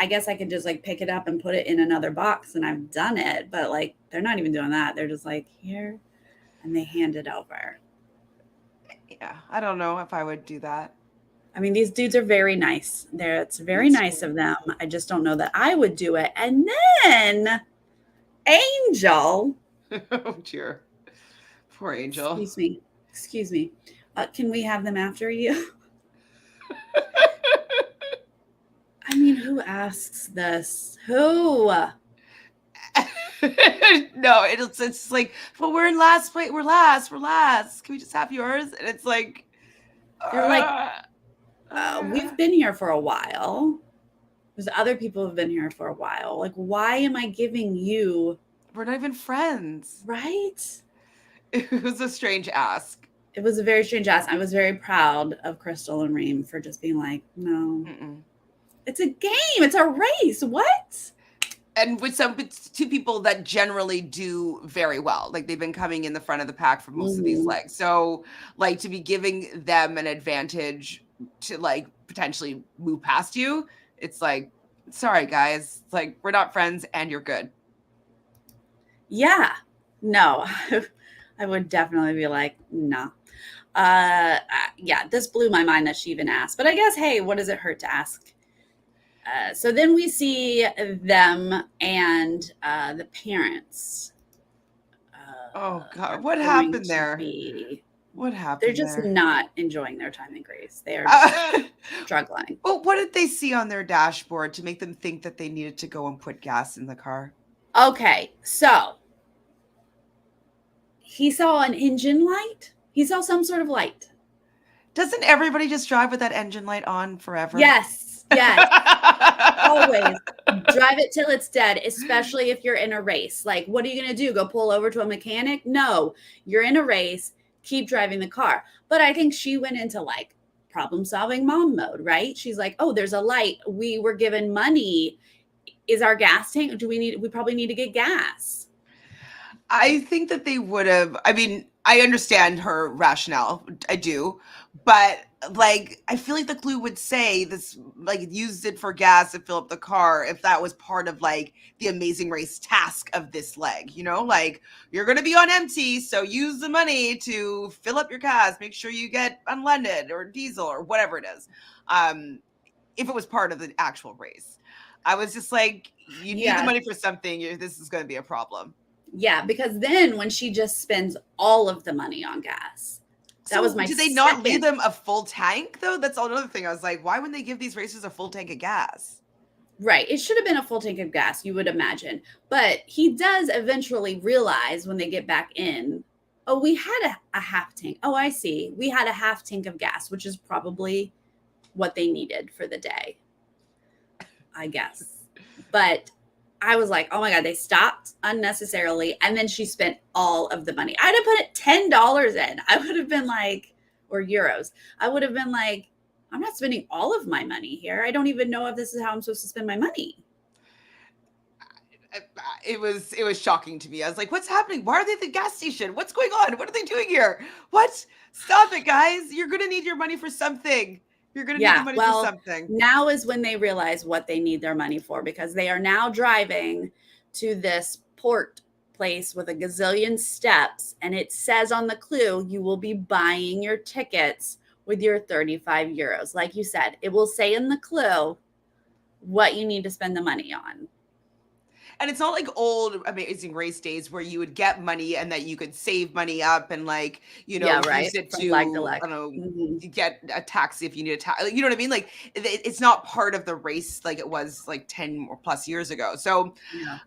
guess I could just like pick it up and put it in another box, and I've done it, but like they're not even doing that. They're just like, here, and they hand it over. Yeah, I don't know if I would do that. I mean, these dudes are very nice. It's very nice of them. I just don't know that I would do it. And then Angel. Oh dear. Poor Angel. Excuse me. Can we have them after you? I mean, who asks this? Who? No, it's like, well, we're in last place. We're last. Can we just have yours? And it's like, they're like, we've been here for a while. There's other people who've been here for a while. Like, why am I giving you? We're not even friends. Right? It was a strange ask. It was a very strange ask. I was very proud of Crystal and Reem for just being like, no. Mm-mm. It's a game. It's a race. What? And with two people that generally do very well. Like, they've been coming in the front of the pack for most of these legs. So, like, to be giving them an advantage to, like, potentially move past you, it's like, sorry, guys. It's like, we're not friends and you're good. Yeah. No. I would definitely be like, nah. Yeah, this blew my mind that she even asked. But I guess, hey, what does it hurt to ask? So then we see them and the parents. Oh God, what happened there? What happened? They're just not enjoying their time in Greece. They are just struggling. Well, what did they see on their dashboard to make them think that they needed to go and put gas in the car? Okay, so he saw an engine light. He saw some sort of light. Doesn't everybody just drive with that engine light on forever? Yes. Always drive it till it's dead, especially if you're in a race. Like, what are you going to do? Go pull over to a mechanic? No, you're in a race. Keep driving the car. But I think she went into like problem solving mom mode, right? She's like, oh, there's a light. We were given money. Is our gas tank? We probably need to get gas. I think that they would have, I mean, I understand her rationale. I do. But like, I feel like the clue would say this, like, used it for gas to fill up the car, if that was part of like the Amazing Race task of this leg, like, you're going to be on empty, so use the money to fill up your gas, make sure you get unleaded or diesel or whatever it is. If it was part of the actual race, I was just like, you need the money for something. This is going to be a problem. Yeah, because then when she just spends all of the money on gas. That was my. Did they not leave them a full tank though? That's another thing. I was like, why wouldn't they give these racers a full tank of gas? Right. It should have been a full tank of gas, you would imagine. But he does eventually realize when they get back in, oh, we had a half tank. Oh, I see. We had a half tank of gas, which is probably what they needed for the day, I guess. But I was like, oh my God, they stopped unnecessarily. And then she spent all of the money. I'd have put $10 in. I would have been like, or euros. I would have been like, I'm not spending all of my money here. I don't even know if this is how I'm supposed to spend my money. It was shocking to me. I was like, what's happening? Why are they at the gas station? What's going on? What are they doing here? What? Stop it, guys. You're going to need your money for something. You're going to need the Yeah. money for Well, something. now is when they realize what they need their money for, because they are now driving to this port place with a gazillion steps. And it says on the clue, you will be buying your tickets with your 35 euros. Like you said, it will say in the clue what you need to spend the money on. And it's not like old Amazing Race days where you would get money and that you could save money up and like, Yeah, right. use it From leg to to, leg. I don't know, Mhm. get a taxi if you need a taxi. You know what I mean? Like it's not part of the race like it was like 10 or plus years ago. So Yeah.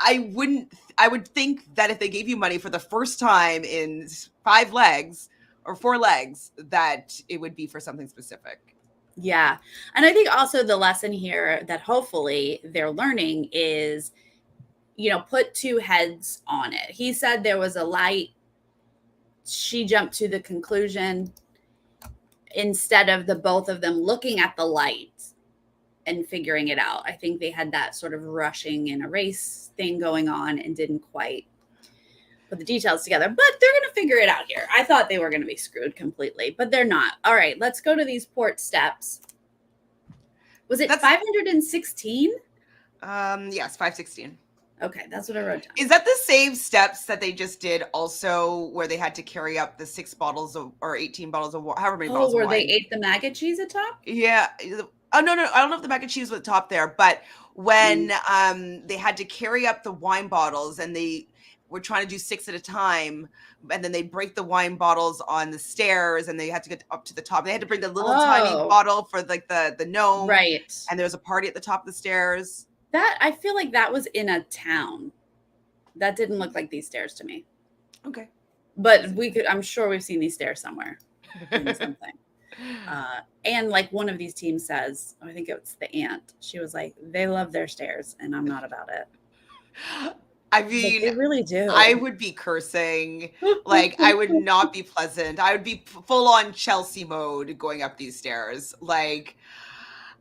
I would think that if they gave you money for the first time in 5 legs or 4 legs, that it would be for something specific. Yeah. And I think also the lesson here that hopefully they're learning is, put two heads on it. He said there was a light. She jumped to the conclusion instead of the both of them looking at the light and figuring it out. I think they had that sort of rushing in a race thing going on and didn't quite put the details together, but they're going to figure it out here. I thought they were going to be screwed completely, but they're not. All right, let's go to these port steps. Was it 516? Yes, 516. Okay, that's what I wrote down. Is that the same steps that they just did also where they had to carry up the 6 bottles of or 18 bottles of water, however many bottles of wine? Where they ate the mac and cheese atop? Yeah. Oh no, I don't know if the mac and cheese was at the top there, but when they had to carry up the wine bottles and they were trying to do 6 at a time, and then they'd break the wine bottles on the stairs and they had to get up to the top. They had to bring the little tiny bottle for like the gnome. Right. And there was a party at the top of the stairs. That I feel like that was in a town. That didn't look like these stairs to me. Okay. But I'm sure we've seen these stairs somewhere in something. And like one of these teams says, I think it's the aunt. She was like, they love their stairs and I'm not about it. I mean, they really do. I would be cursing. Like, I would not be pleasant. I would be full on Chelsea mode going up these stairs. Like,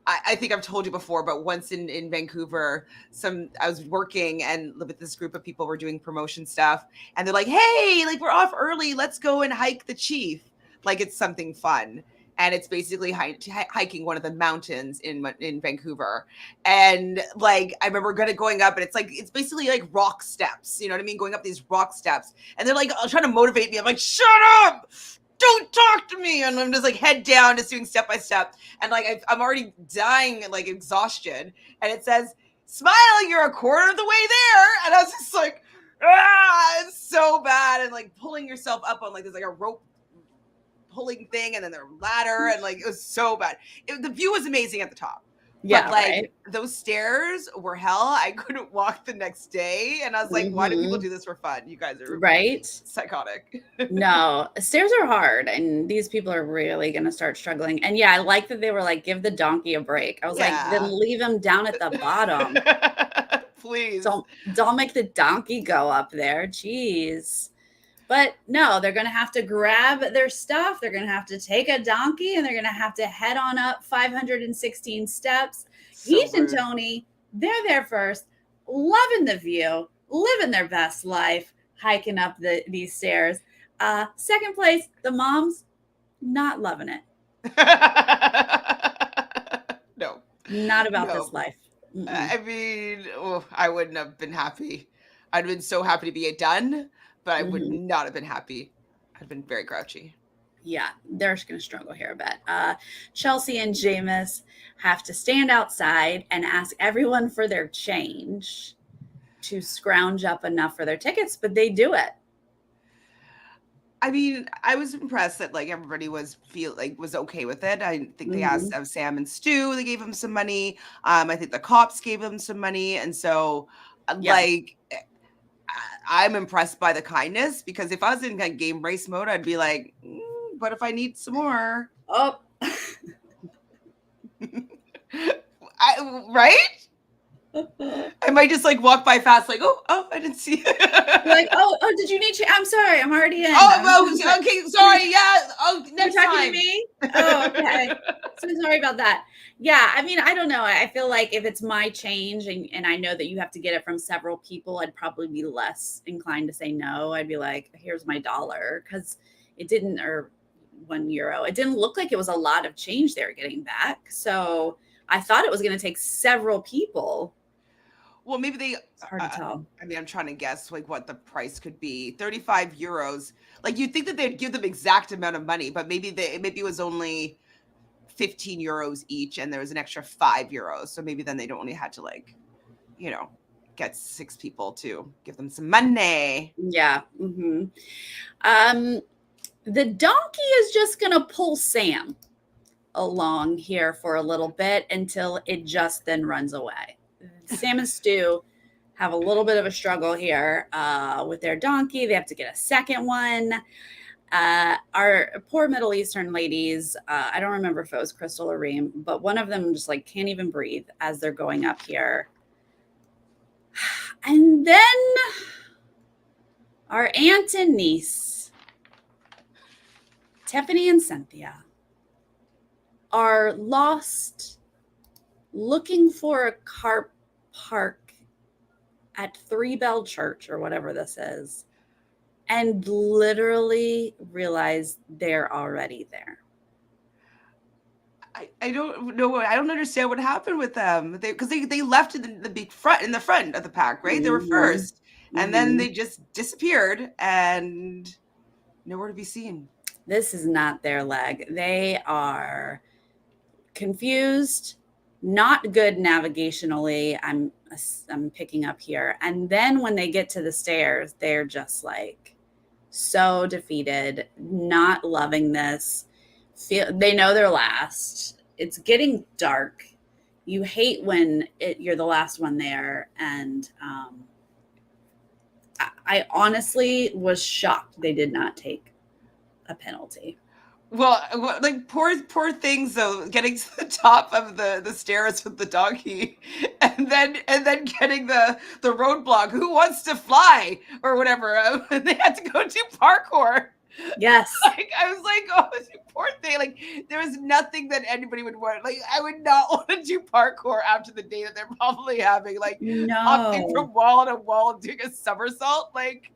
I think I've told you before, but once in Vancouver, I was working and with this group of people were doing promotion stuff, and they're like, "Hey, like we're off early. Let's go and hike the Chief." Like it's something fun, and it's basically hiking one of the mountains in Vancouver. And like I remember going up, and it's basically like rock steps. You know what I mean? Going up these rock steps, and they're like trying to motivate me. I'm like, "Shut up! Don't talk to me." And I'm just like head down, just doing step by step. And like I'm already dying, like exhaustion. And it says, "Smile, you're a quarter of the way there." And I was just like, it's so bad. And like pulling yourself up on like there's like a rope pulling thing, and then their ladder, and like it was so bad. The view was amazing at the top. Yeah, but like those stairs were hell. I couldn't walk the next day, and I was like, why do people do this for fun? You guys are psychotic. No, stairs are hard, and these people are really going to start struggling. And yeah, I like that they were like, give the donkey a break. I was like, then leave him down at the bottom. Please. Don't make the donkey go up there. Jeez. But no, they're going to have to grab their stuff. They're going to have to take a donkey, and they're going to have to head on up 516 steps. Heath and Tony, they're there first, loving the view, living their best life, hiking up these stairs. Second place, the moms, not loving it. No. Not about this life. I mean, I wouldn't have been happy. I'd have been so happy to be done, but I would not have been happy. I'd been very grouchy. Yeah, they're just going to struggle here a bit. Chelsea and Jameis have to stand outside and ask everyone for their change to scrounge up enough for their tickets, but they do it. I mean, I was impressed that like everybody was okay with it. I think they asked Sam and Stu, they gave him some money. I think the cops gave him some money. And so like I'm impressed by the kindness, because if I was in like game race mode, I'd be like, what if I need some more? Oh, right? I might just like walk by fast, like, oh, I didn't see it. You're like, oh, did you need to? I'm sorry, I'm already in. Oh, okay, sorry, yeah. Oh, You're next talking to time. me? Oh, okay. So sorry about that. Yeah, I mean, I don't know. I feel like if it's my change and I know that you have to get it from several people, I'd probably be less inclined to say no. I'd be like, here's my dollar because it didn't, or €1. It didn't look like it was a lot of change they were getting back. So I thought it was going to take several people. Well, maybe they. It's hard to tell. I mean, I'm trying to guess like what the price could be. 35 euros. Like you'd think that they'd give them exact amount of money, but maybe it was only 15 euros each, and there was an extra 5 euros. So maybe then they don't only had to like, get 6 people to give them some money. Yeah. Mm-hmm. The donkey is just going to pull Sam along here for a little bit until it just then runs away. Sam and Stu have a little bit of a struggle here with their donkey. They have to get a second one. Our poor Middle Eastern ladies, I don't remember if it was Crystal or Reem, but one of them just like can't even breathe as they're going up here. And then our aunt and niece, Tiffany and Cynthia, are lost looking for a car park at Three Bell Church or whatever this is, and literally realize they're already there. I don't know. I don't understand what happened with them. Because they left in the big front, in the front of the pack, right? They were first, and then they just disappeared and nowhere to be seen. This is not their leg. They are confused, not good navigationally. I'm picking up here. And then when they get to the stairs, they're just like so defeated, not loving this. They know they're last. It's getting dark. You hate when you're the last one there. And I honestly was shocked they did not take a penalty. Well, like poor things though, getting to the top of the stairs with the donkey, and then getting the roadblock. Who wants to fly or whatever? They had to go do parkour. Yes. Like I was like, oh, you poor thing. Like there was nothing that anybody would want. Like I would not want to do parkour after the day that they're probably having. Like hopping from wall to wall and doing a somersault. Like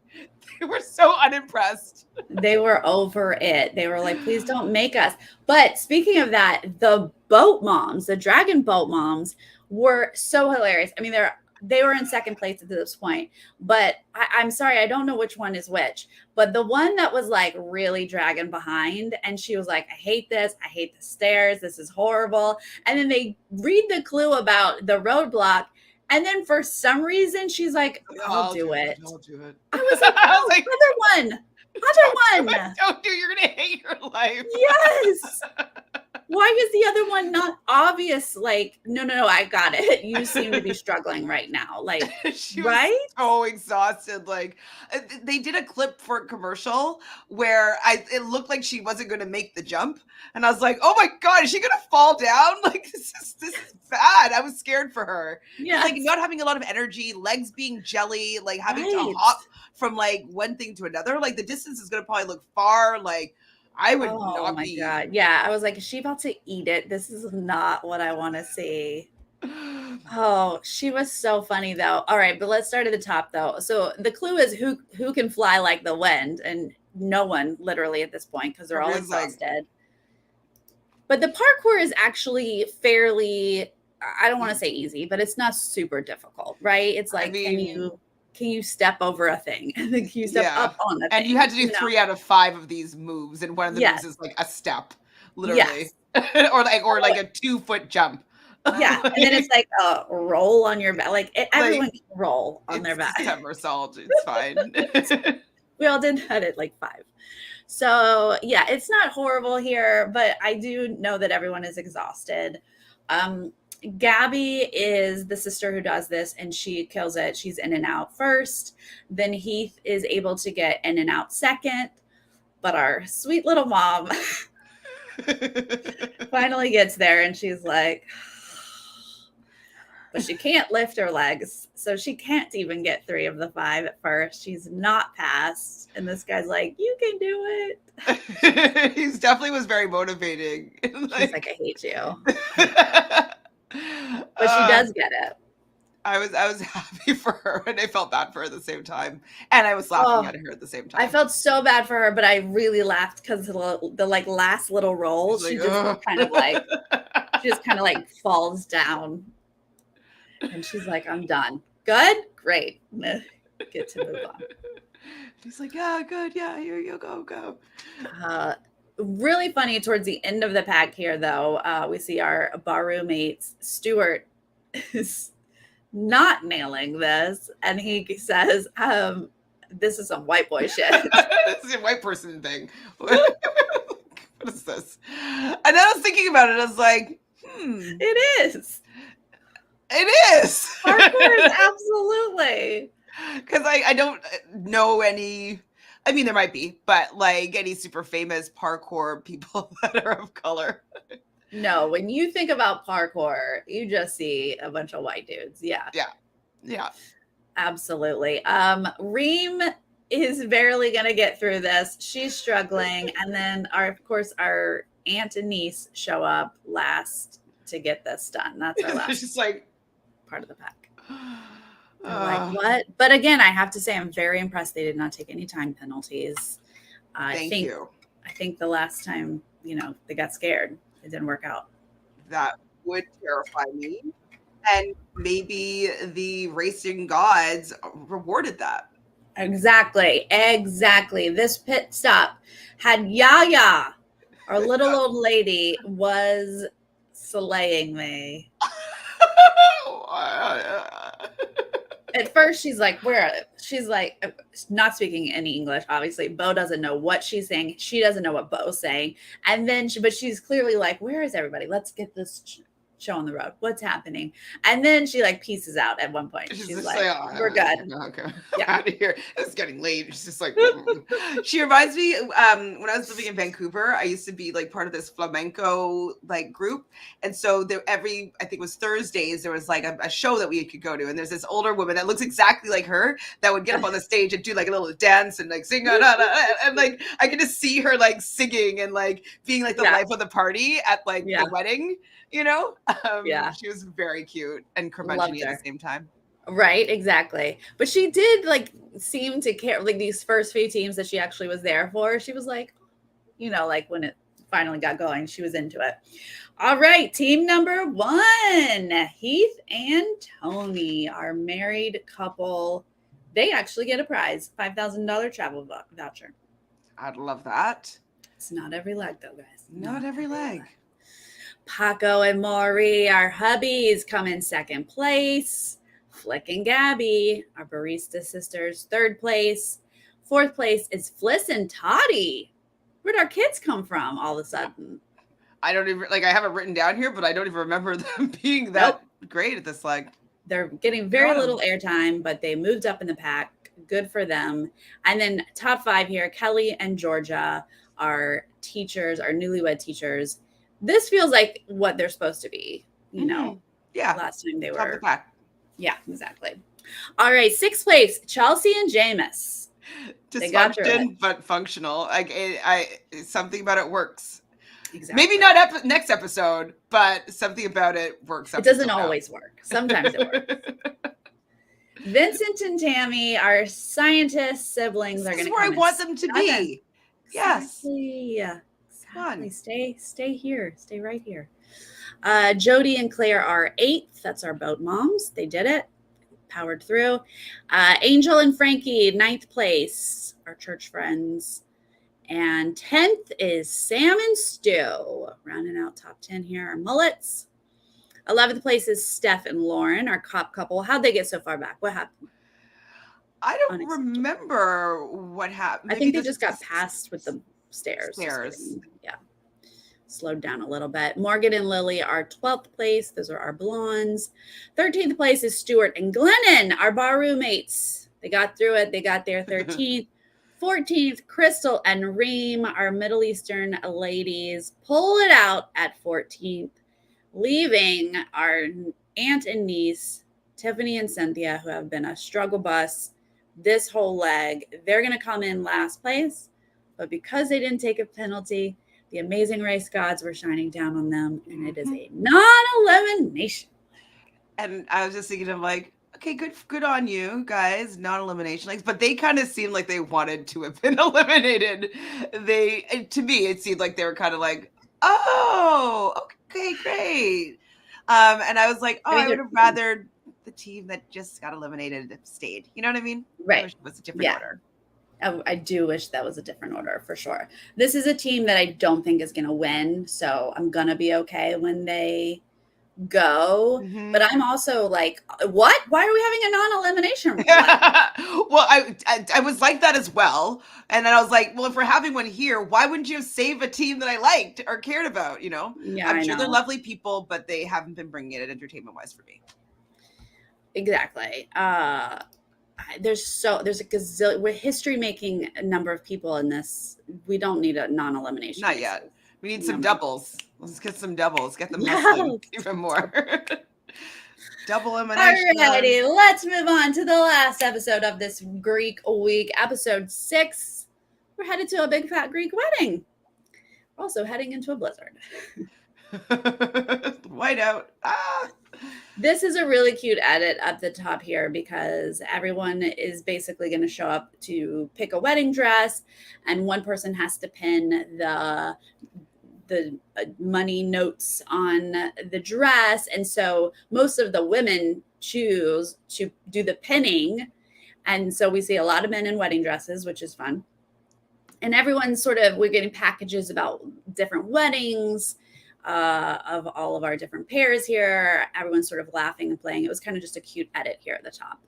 they were so unimpressed. They were over it. They were like, please don't make us. But speaking of that, the boat moms, the dragon boat moms were so hilarious. I mean, they were in second place at this point, but I'm sorry, I don't know which one is which, but the one that was like really dragging behind, and she was like, I hate this. I hate the stairs. This is horrible. And then they read the clue about the roadblock. And then for some reason, she's like, I'll do it. I'll do it. I was like, oh, I was like, other one. Don't do. You're going to hate your life. Yes. Why is the other one not obvious? Like, no, I got it. You seem to be struggling right now. Like, she was so exhausted. Like, they did a clip for a commercial where it looked like she wasn't going to make the jump, and I was like, oh my god, is she going to fall down? Like, this is bad. I was scared for her. Yeah, like not having a lot of energy, legs being jelly, like having to hop from like one thing to another. Like the distance is going to probably look far. Like. I would not be. Oh my god. Yeah. I was like, is she about to eat it? This is not what I want to see. Oh, she was so funny though. All right, but let's start at the top though. So the clue is who can fly like the wind, and no one literally at this point because they're all exhausted. But the parkour is actually fairly, I don't want to say easy, but it's not super difficult, right? It's like, can you step over a thing? And then can you step up on a thing? And you had to do 3 out of 5 of these moves, and one of the moves is like a step, literally, or like a 2-foot jump. Yeah, and then it's like a roll on your back. Like everyone can roll on their back. Somersault, it's fine. We all did that at like 5. So yeah, it's not horrible here, but I do know that everyone is exhausted. Gabby is the sister who does this, and she kills it. She's in and out first. Then Heath is able to get in and out second. But our sweet little mom finally gets there, and she's like, but she can't lift her legs. So she can't even get 3 of the 5 at first. She's not passed. And this guy's like, you can do it. He definitely was very motivating. She's like, I hate you. But she does get it. I was happy for her, and I felt bad for her at the same time, and I was laughing at her at the same time. I felt so bad for her, but I really laughed because the like last little roll, she just kind of like falls down, and she's like, "I'm done. Good, great, get to move on." He's like, "Yeah, good, yeah, here you go." Really funny towards the end of the pack here, though. We see our bar mates. Stuart is not nailing this, and he says, this is some white boy shit. This is a white person thing. What is this? And I was thinking about it. I was like, It is. Parkour is absolutely. Because I don't know any. I mean, there might be, but like any super famous parkour people that are of color. No, when you think about parkour, you just see a bunch of white dudes. Yeah. Absolutely. Reem is barely going to get through this. She's struggling. And then of course, our aunt and niece show up last to get this done. That's our last just like part of the pack. Like, what? But again, I have to say, I'm very impressed they did not take any time penalties. Thank you. I think the last time, they got scared. It didn't work out. That would terrify me. And maybe the racing gods rewarded that. Exactly. This pit stop had Yaya, our little old lady, was slaying me. At first, she's like, she's like, not speaking any English, obviously. Bo doesn't know what she's saying. She doesn't know what Bo's saying. And then, but she's clearly like, where is everybody? Let's get this show on the road. What's happening? And then she like pieces out at one point. She's like, we're good. Okay. Out of here. It's getting late. She's just like, she reminds me, when I was living in Vancouver, I used to be like part of this flamenco like group. And so I think it was Thursdays, there was like a show that we could go to. And there's this older woman that looks exactly like her that would get up on the stage and do like a little dance and like sing. And like, I could just see her like singing and like being like the life of the party at like the wedding. She was very cute and curmudgeon at the same time. Right, exactly. But she did like seem to care, like these first few teams that she actually was there for. She was like, like when it finally got going, she was into it. All right, team number 1, Heath and Tony, our married couple. They actually get a prize, $5,000 travel voucher. I'd love that. It's not every leg though, guys. Not every leg. Paco and Maury, our hubbies, come in second place. Flick and Gabby, our barista sisters, third place. Fourth place is Fliss and Toddy. Where'd our kids come from all of a sudden? I don't even, I have it written down here, but I don't even remember them being that great at this leg. They're getting very little airtime, but they moved up in the pack. Good for them. And then top 5 here, Kelly and Georgia, our teachers, our newlywed teachers. This feels like what they're supposed to be, Yeah. Last time they top were. The pack. Yeah, exactly. All right, 6th place, Chelsea and Jameis. Dysfunction, but functional. Like something about it works. Exactly. Maybe not next episode, but something about it works. It doesn't always work. Sometimes it works. Vincent and Tammy, our scientist siblings, are going to come. This is where I want them to be. Exactly. Yes. Exactly. Stay here. Stay right here. Jody and Claire are 8th. That's our boat moms. They did it. Powered through. Angel and Frankie, 9th place. Our church friends. And 10th is Sam and Stu. Rounding out top 10 here. Our mullets. 11th place is Steph and Lauren, our cop couple. How'd they get so far back? What happened? I don't remember what happened. Maybe I think they just got passed with the stairs. Yeah. Slowed down a little bit. Morgan and Lily are 12th place. Those are our blondes. 13th place is Stuart and Glennon, our bar roommates. They got through it. They got there 13th. 14th, Crystal and Reem, our Middle Eastern ladies, pull it out at 14th, leaving our aunt and niece, Tiffany and Cynthia, who have been a struggle bus this whole leg. They're going to come in last place, but because they didn't take a penalty, the Amazing Race gods were shining down on them, and it is a non-elimination. And I was just thinking, I'm like, okay, good on you guys, non-elimination legs. But they kind of seemed like they wanted to have been eliminated. To me, it seemed like they were kind of like, oh, okay, great. And I was like, oh, I would have rather the team that just got eliminated stayed. You know what I mean? Right. I wish it was a different order. I do wish that was a different order for sure. This is a team that I don't think is going to win, so I'm going to be okay when they go. Mm-hmm. But I'm also like, what? Why are we having a non-elimination? Well, I was like that as well. And then I was like, well, if we're having one here, why wouldn't you save a team that I liked or cared about, you know? Yeah, I'm sure they're lovely people, but they haven't been bringing it entertainment-wise for me. Exactly. There's a gazillion. We're history-making a number of people in this. We don't need a non-elimination. Not yet. We need some doubles. Let's get some doubles. Get them hustling even more. Double elimination. Alrighty, let's move on to the last episode of this Greek week, episode 6. We're headed to a big fat Greek wedding. We're also heading into a blizzard. Whiteout. This is a really cute edit up the top here because everyone is basically going to show up to pick a wedding dress, and one person has to pin the money notes on the dress. And so most of the women choose to do the pinning. And so we see a lot of men in wedding dresses, which is fun. And everyone's we're getting packages about different weddings of all of our different pairs here. Everyone's sort of laughing and playing. It was kind of just a cute edit here at the top.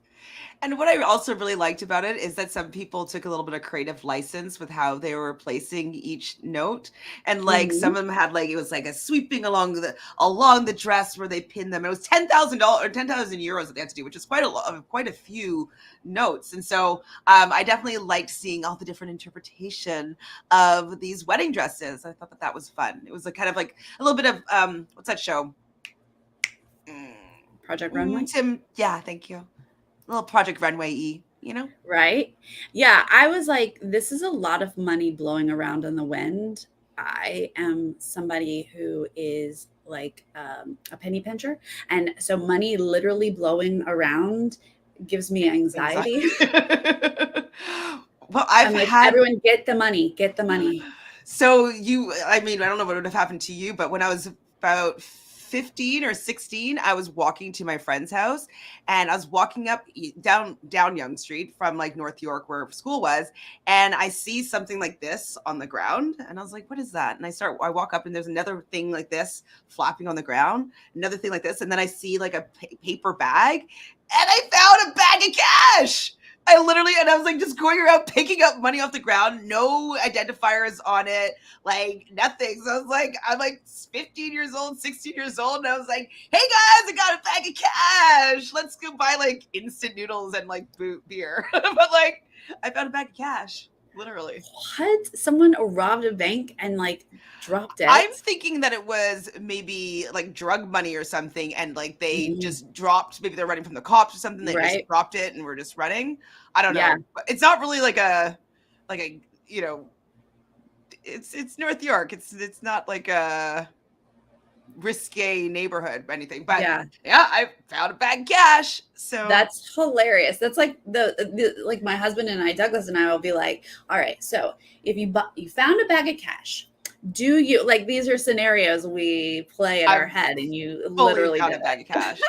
And what I also really liked about it is that some people took a little bit of creative license with how they were placing each note. And like some of them had it was like a sweeping along the dress where they pinned them. It was $10,000 or 10,000 euros that they had to do, which is quite a few notes. And so I definitely liked seeing all the different interpretation of these wedding dresses. I thought that was fun. It was a kind of like a little bit of what's that show? Project Runway. Yeah, thank you. Little Project Runway-y, you know? Right? Yeah, I was like, this is a lot of money blowing around in the wind. I am somebody who is like a penny pincher. And so money literally blowing around gives me anxiety. Well, I've had everyone get the money. So I don't know what would have happened to you, but when I was about 15 or 16, I was walking to my friend's house, and I was walking up down Yonge Street from like North York where school was, and I see something like this on the ground, and I was like, what is that? And I walk up, and there's another thing like this flapping on the ground, another thing like this, and then I see like a paper bag, and I found a bag of cash. I was like just going around picking up money off the ground, no identifiers on it, like nothing. So I'm like 15 years old, 16 years old. And I was like, hey guys, I got a bag of cash. Let's go buy like instant noodles and like beer. But like I found a bag of cash. Literally. What? Someone robbed a bank and like dropped it? I'm thinking that it was maybe like drug money or something, and like they just dropped, maybe they're running from the cops or something. They just dropped it and we're just running. I don't know. But it's not really like a you know, it's North York. It's not like a risque neighborhood or anything, but yeah, I found a bag of cash. So that's hilarious. That's like the like my husband and I, Douglas and I, will be like, all right, so if you found a bag of cash, do you like, these are scenarios we play in our head, and you literally found a bag of cash.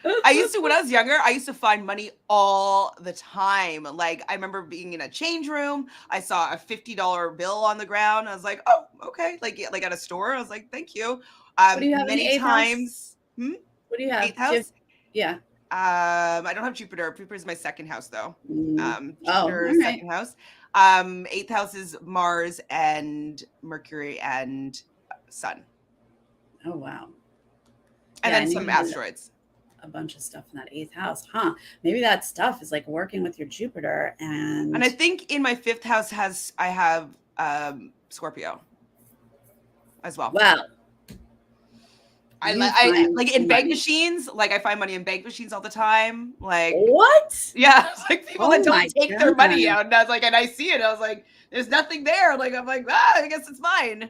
When I was younger, I used to find money all the time. Like I remember being in a change room, I saw a $50 bill on the ground. I was like, oh, okay. Like at a store, I was like, thank you. What do you have many times? What do you have? 8th house? Yeah. I don't have Jupiter. Jupiter is my second house though. Jupiter is second house. 8th house is Mars and Mercury and Sun. Oh wow. And then some asteroids. A bunch of stuff in that 8th house, huh? Maybe that stuff is like working with your Jupiter, and I think in my 5th house I have Scorpio as well. Well, I You find like in bank money. machines. Like I find money in bank machines all the time. Like What? yeah, like people that Oh don't my take their money God. out, and I was like, and I see it, I was like, there's nothing there. Like I'm like, I guess it's mine.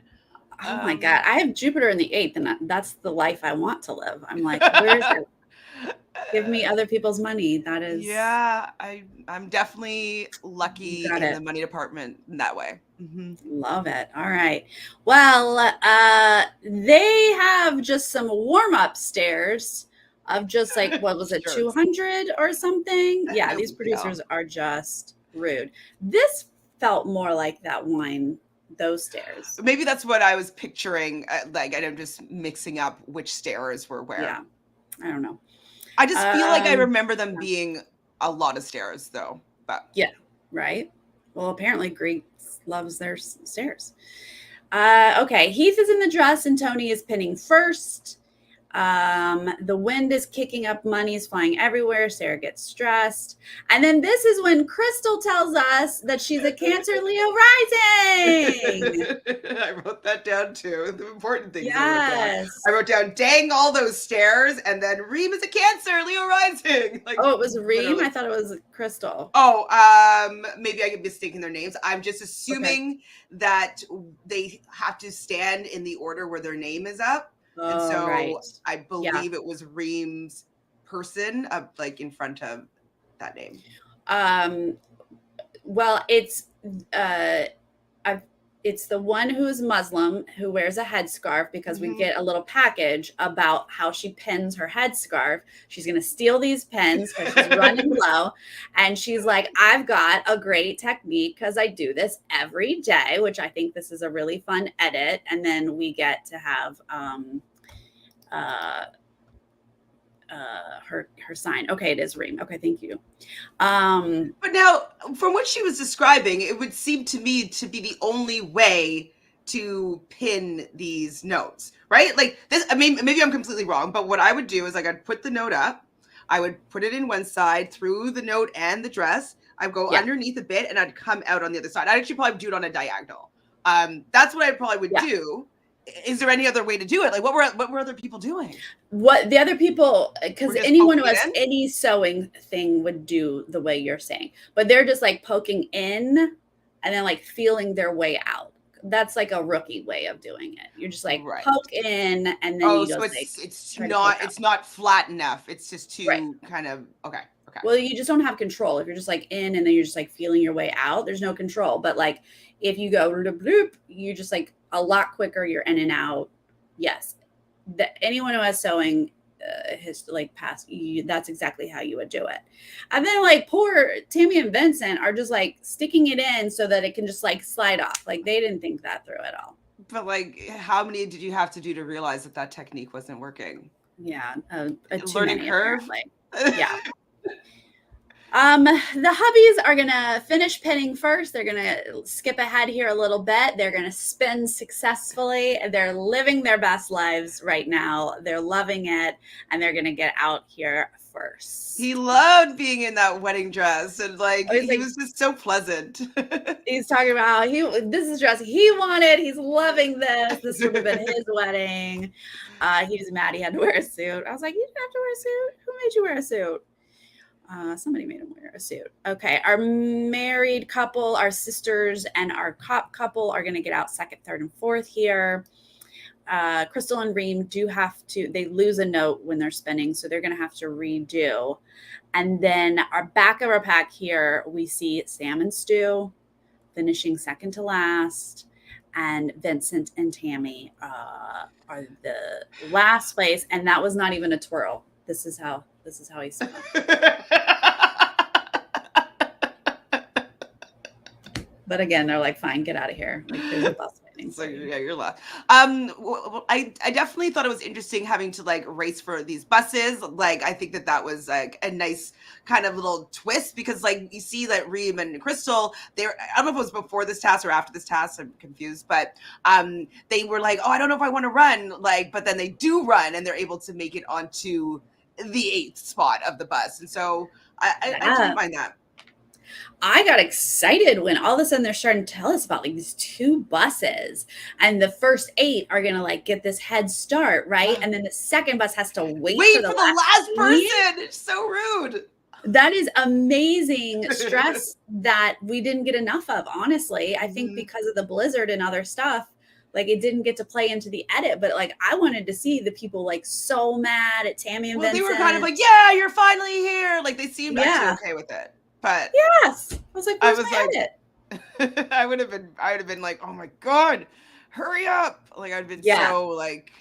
Oh my God. I have Jupiter in the eighth, and that's the life I want to live. I'm like, where's it? Give me other people's money. That is, Yeah, I'm definitely you lucky got in the it. money department in that way. Love it. All right. Well, they have just some warm up stairs of just like, what was it, Sure. 200 or something? Yeah, these Yeah. producers are just rude. This felt more like that wine, those stairs. Maybe that's what I was picturing. Like, and I'm just mixing up which stairs were Yeah, where. I don't know. I just feel like I remember them Yeah, being a lot of stairs, though. But yeah, right. Well, apparently Greeks loves their stairs. Okay, Heath is in the dress and Tony is pinning first. The wind is kicking up, money is flying everywhere. Sarah gets stressed. And then this is when Crystal tells us that she's a Cancer Leo rising. I wrote that down too. The important things I wrote down. Yes. I wrote down, dang all those stairs, and then Reem is a Cancer, Leo rising. Like, Oh, it was Reem? literally. I thought it was Crystal. Oh, maybe I could be mistaking their names. I'm just Okay. assuming that they have to stand in the order where their name is up. And Oh, right. so I Yeah. believe it was Reem's person like in front of that name. Well, it's the one who's Muslim who wears a headscarf because we get a little package about how she pins her headscarf. She's going to steal these pins because she's running low. And she's like, I've got a great technique because I do this every day, which I think this is a really fun edit. And then we get to have her sign. Okay, it is Reem. Okay, thank you. But now, from what she was describing, it would seem to me to be the only way to pin these notes, right? Like this, I mean, maybe I'm completely wrong, but what I would do is like I'd put the note up, I would put it in one side through the note and the dress. I'd go underneath a bit and I'd come out on the other side. I'd actually probably do it on a diagonal. That's what I probably would do. Is there any other way to do it? Like what were other people doing? What the other people, because We're just anyone who poking has in? any sewing thing would do the way you're saying, but they're just like poking in and then like feeling their way out. That's like a rookie way of doing it. You're just like poke in and then you so just it's not flat enough. It's just too kind of okay. Well, you just don't have control. If you're just like in and then you're just like feeling your way out, there's no control. But like if you go bloop, you just like a lot quicker, you're in and out. Yes. Anyone who has sewing has like past, that's exactly how you would do it. And then like poor Tammy and Vincent are just like sticking it in so that it can just like slide off. Like they didn't think that through at all. But like, how many did you have to do to realize that technique wasn't working? Yeah, a learning curve. Yeah. The hubbies are gonna finish pinning first. They're gonna skip ahead here a little bit. They're gonna spin successfully. They're living their best lives right now. They're loving it, and they're gonna get out here first. He loved being in that wedding dress, and like he was just so pleasant. He's talking about this is dress he wanted. He's loving this. This would have been his wedding. He was mad he had to wear a suit. I was like, you didn't have to wear a suit. Who made you wear a suit? Somebody made him wear a suit. Okay, our married couple, our sisters, and our cop couple are going to get out second, third, and fourth here. Crystal and Reem they lose a note when they're spinning, so they're going to have to redo. And then our back of our pack here, we see Sam and Stu finishing second to last, and Vincent and Tammy are the last place, and that was not even a twirl. This is how he spun. But again, they're like, fine, get out of here. Like there's a bus waiting. So yeah, you're left. I definitely thought it was interesting having to like race for these buses. Like I think that was like a nice kind of little twist because like you see that Reem and Crystal, I don't know if it was before this task or after this task, I'm confused, but they were like, oh, I don't know if I want to run, like, but then they do run and they're able to make it onto the 8th spot of the bus. And so I do find that. I got excited when all of a sudden they're starting to tell us about like these 2 buses, and the first 8 are gonna like get this head start, right? And then the second bus has to wait for Wait the for the last last 8. person. It's so rude. That is amazing stress that we didn't get enough of, honestly. I think because of the blizzard and other stuff, like it didn't get to play into the edit, but like I wanted to see the people like so mad at Tammy and Well, they Vincent. were kind of like, yeah, you're finally here. Like they seemed actually Yeah. okay with it. But Yes. I was like, I where's was my like, edit? I would have been like, oh my God, hurry up. Like I'd been Yeah. so like,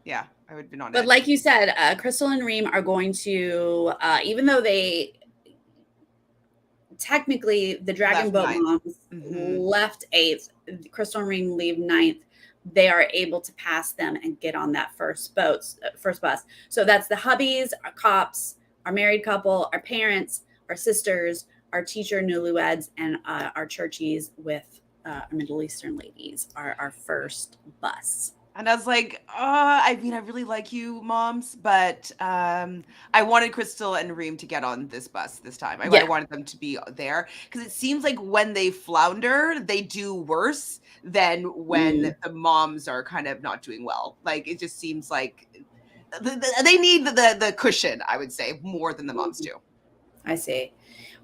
yeah, I would have been on But edge. like you said, Crystal and Reem are going to, even though they technically the Dragon Boat moms left 8th, Crystal and Reem leave 9th. They are able to pass them and get on that first bus. So that's the hubbies, our cops, our married couple, our parents, our sisters, our teacher newlyweds, and our churchies with our Middle Eastern ladies are our first bus. And I was like, I mean, I really like you, moms, but I wanted Crystal and Reem to get on this bus this time. I wanted them to be there because it seems like when they flounder, they do worse than when the moms are kind of not doing well. Like it just seems like they need the cushion, I would say, more than the moms do. I see.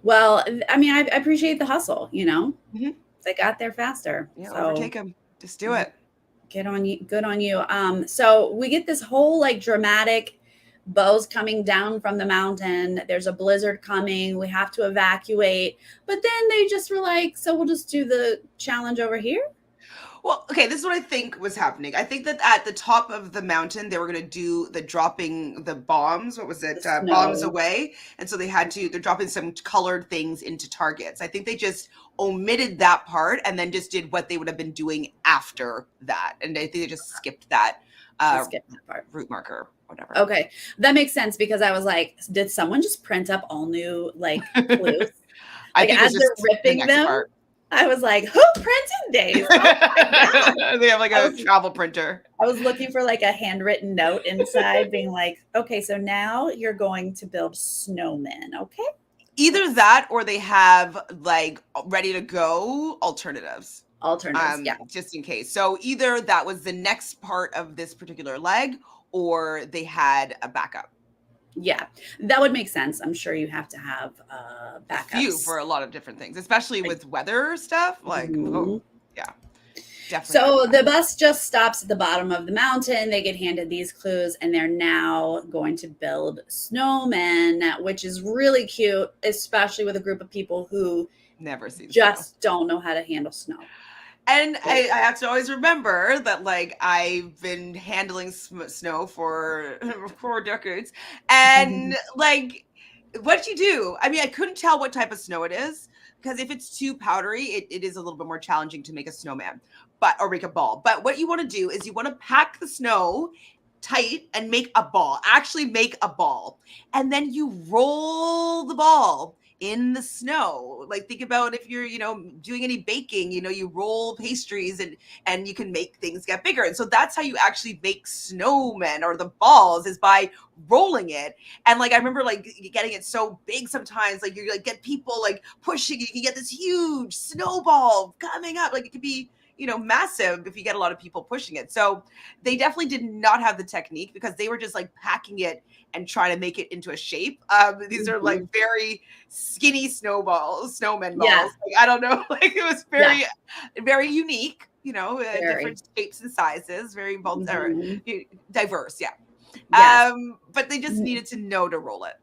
Well, I mean, I appreciate the hustle, you know? They got there faster. Yeah, so overtake them. Just do it. Good on you. So we get this whole like dramatic bows coming down from the mountain. There's a blizzard coming. We have to evacuate. But then they just were like, so we'll just do the challenge over here. Well, okay, this is what I think was happening. I think that at the top of the mountain, they were going to do the dropping the bombs. What was it? Bombs away. And so they're dropping some colored things into targets. I think they just omitted that part and then just did what they would have been doing after that. And I think they just skipped that part. Route marker, whatever. Okay. That makes sense because I was like, did someone just print up all new like clues? I think as they're ripping them. Part. I was like, who printed these? Oh my God. They have like a travel printer. I was looking for like a handwritten note inside being like, okay, so now you're going to build snowmen, okay? Either that or they have like ready to go alternatives. Yeah. Just in case. So either that was the next part of this particular leg or they had a backup. Yeah, that would make sense. I'm sure you have to have backups. A few for a lot of different things, especially with weather stuff. Like, oh, yeah, definitely. So the bus just stops at the bottom of the mountain. They get handed these clues, and they're now going to build snowmen, which is really cute, especially with a group of people who never seen just don't know how to handle snow. And I have to always remember that, like, I've been handling snow for 4 decades. And, like, what you do? I mean, I couldn't tell what type of snow it is. Because if it's too powdery, it is a little bit more challenging to make a snowman or make a ball. But what you want to do is you want to pack the snow tight and make a ball. Actually make a ball. And then you roll the ball in the snow. Like think about if you're, doing any baking, you roll pastries and you can make things get bigger. And so that's how you actually make snowmen or the balls is by rolling it. And like I remember like getting it so big sometimes, like you like get people like pushing, you can get this huge snowball coming up. Like it could be massive if you get a lot of people pushing it. So they definitely did not have the technique because they were just like packing it and trying to make it into a shape. These are like very skinny snowmen balls. Yeah. Like, I don't know. Like it was very, very unique, different shapes and sizes, very diverse. Yeah. Yes. But they just needed to know to roll it.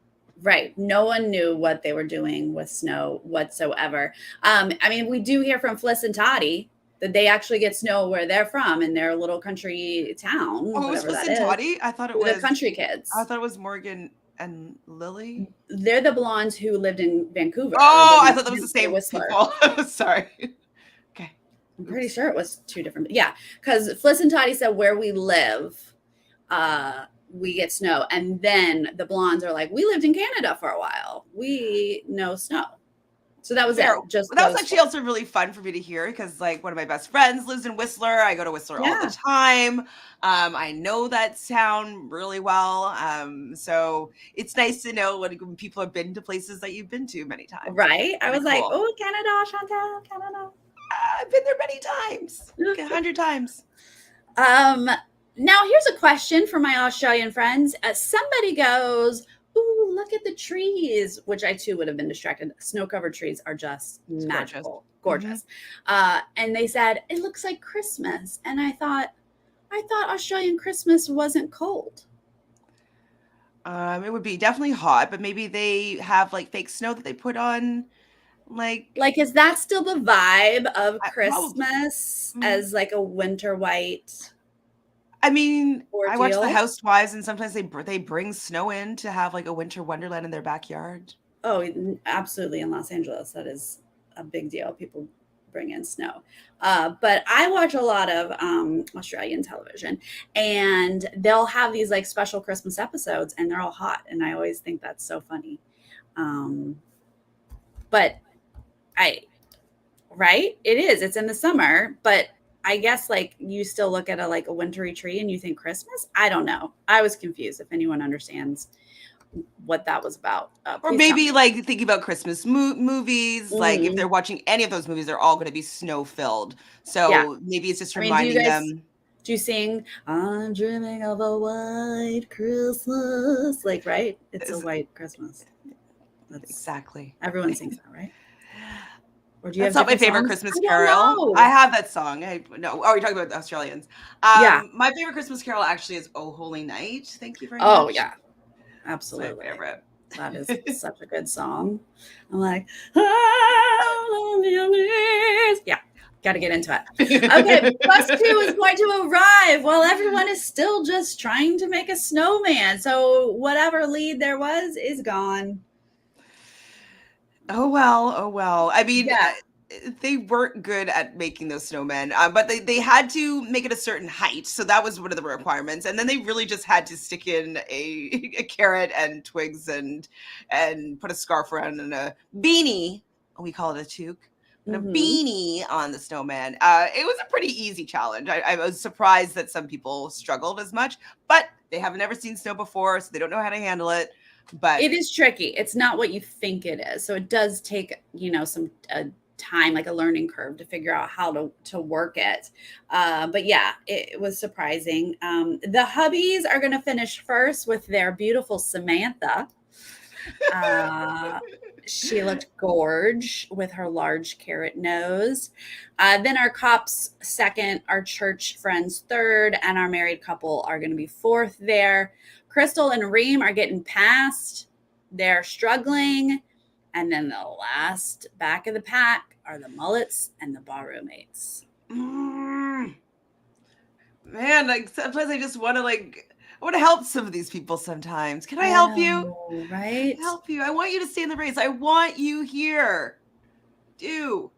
Right. No one knew what they were doing with snow whatsoever. I mean, we do hear from Fliss and Toddy that they actually get snow where they're from in their little country town. Oh, it was Fliss and Toddy? I thought it was the country kids. I thought it was Morgan and Lily. They're the blondes who lived in Vancouver. Oh, I thought that was the same people. Sorry. Okay. I'm pretty sure it was 2 different. Yeah, because Fliss and Toddy said where we live, we get snow. And then the blondes are like, we lived in Canada for a while. We know snow. So that was Fair. it. Just That was those actually 4. also really fun for me to hear because, like, one of my best friends lives in Whistler. I go to Whistler all the Yeah. time. I know that town really well. So it's nice to know when people have been to places that you've been to many times. Right? I Pretty was like, cool. oh, Canada, Chantele, Canada. I've been there many times, like 100 times. Now here's a question for my Australian friends. Somebody goes, ooh, look at the trees, which I too would have been distracted. Snow-covered trees are just It's magical, gorgeous. gorgeous. And they said, it looks like Christmas. And I thought Australian Christmas wasn't cold. It would be definitely hot, but maybe they have like fake snow that they put on, like Is that still the vibe of probably. Christmas as like a winter white I mean, I watch The ordeal? Housewives, and sometimes they bring snow in to have like a winter wonderland in their backyard. Oh, absolutely. In Los Angeles, that is a big deal. People bring in snow. But I watch a lot of Australian television, and they'll have these like special Christmas episodes, and they're all hot. And I always think that's so funny. But right? It is. It's in the summer, but I guess like you still look at a wintry tree and you think Christmas. I don't know. I was confused. If anyone understands what that was about, Or maybe like thinking about Christmas movies, like if they're watching any of those movies, they're all going to be snow filled. So maybe it's just reminding them. Do you sing I'm dreaming of a white Christmas? Like, right? It's a white Christmas. Exactly. Everyone sings that, right? Or do you That's not my favorite songs? Christmas carol. I have that song. No. Oh, you're talking about the Australians. Yeah. My favorite Christmas carol actually is Oh Holy Night. Thank you very much. Oh, yeah. Absolutely. That's my favorite. That is such a good song. I'm like, oh, yeah. Got to get into it. Okay, bus 2 is going to arrive while everyone is still just trying to make a snowman. So whatever lead there was is gone. Oh well. I mean, they weren't good at making those snowmen, but they had to make it a certain height, so that was one of the requirements. And then they really just had to stick in a carrot and twigs and put a scarf around and a beanie. We call it a toque. A beanie on the snowman. It was a pretty easy challenge. I was surprised that some people struggled as much, but they have never seen snow before, so they don't know how to handle it. But it is tricky. It's not what you think it is. So it does take, some time, like a learning curve to figure out how to work it. But yeah, it was surprising. The hubbies are going to finish first with their beautiful Samantha. She looked gorge with her large carrot nose. Then our cops second, our church friends third, and our married couple are going to be fourth there. Crystal and Reem are getting past. They're struggling. And then the last back of the pack are the mullets and the bar roommates. Man, like sometimes I just want to I want to help some of these people sometimes. Can I help you? Right? Help you. I want you to stay in the race. I want you here. Do.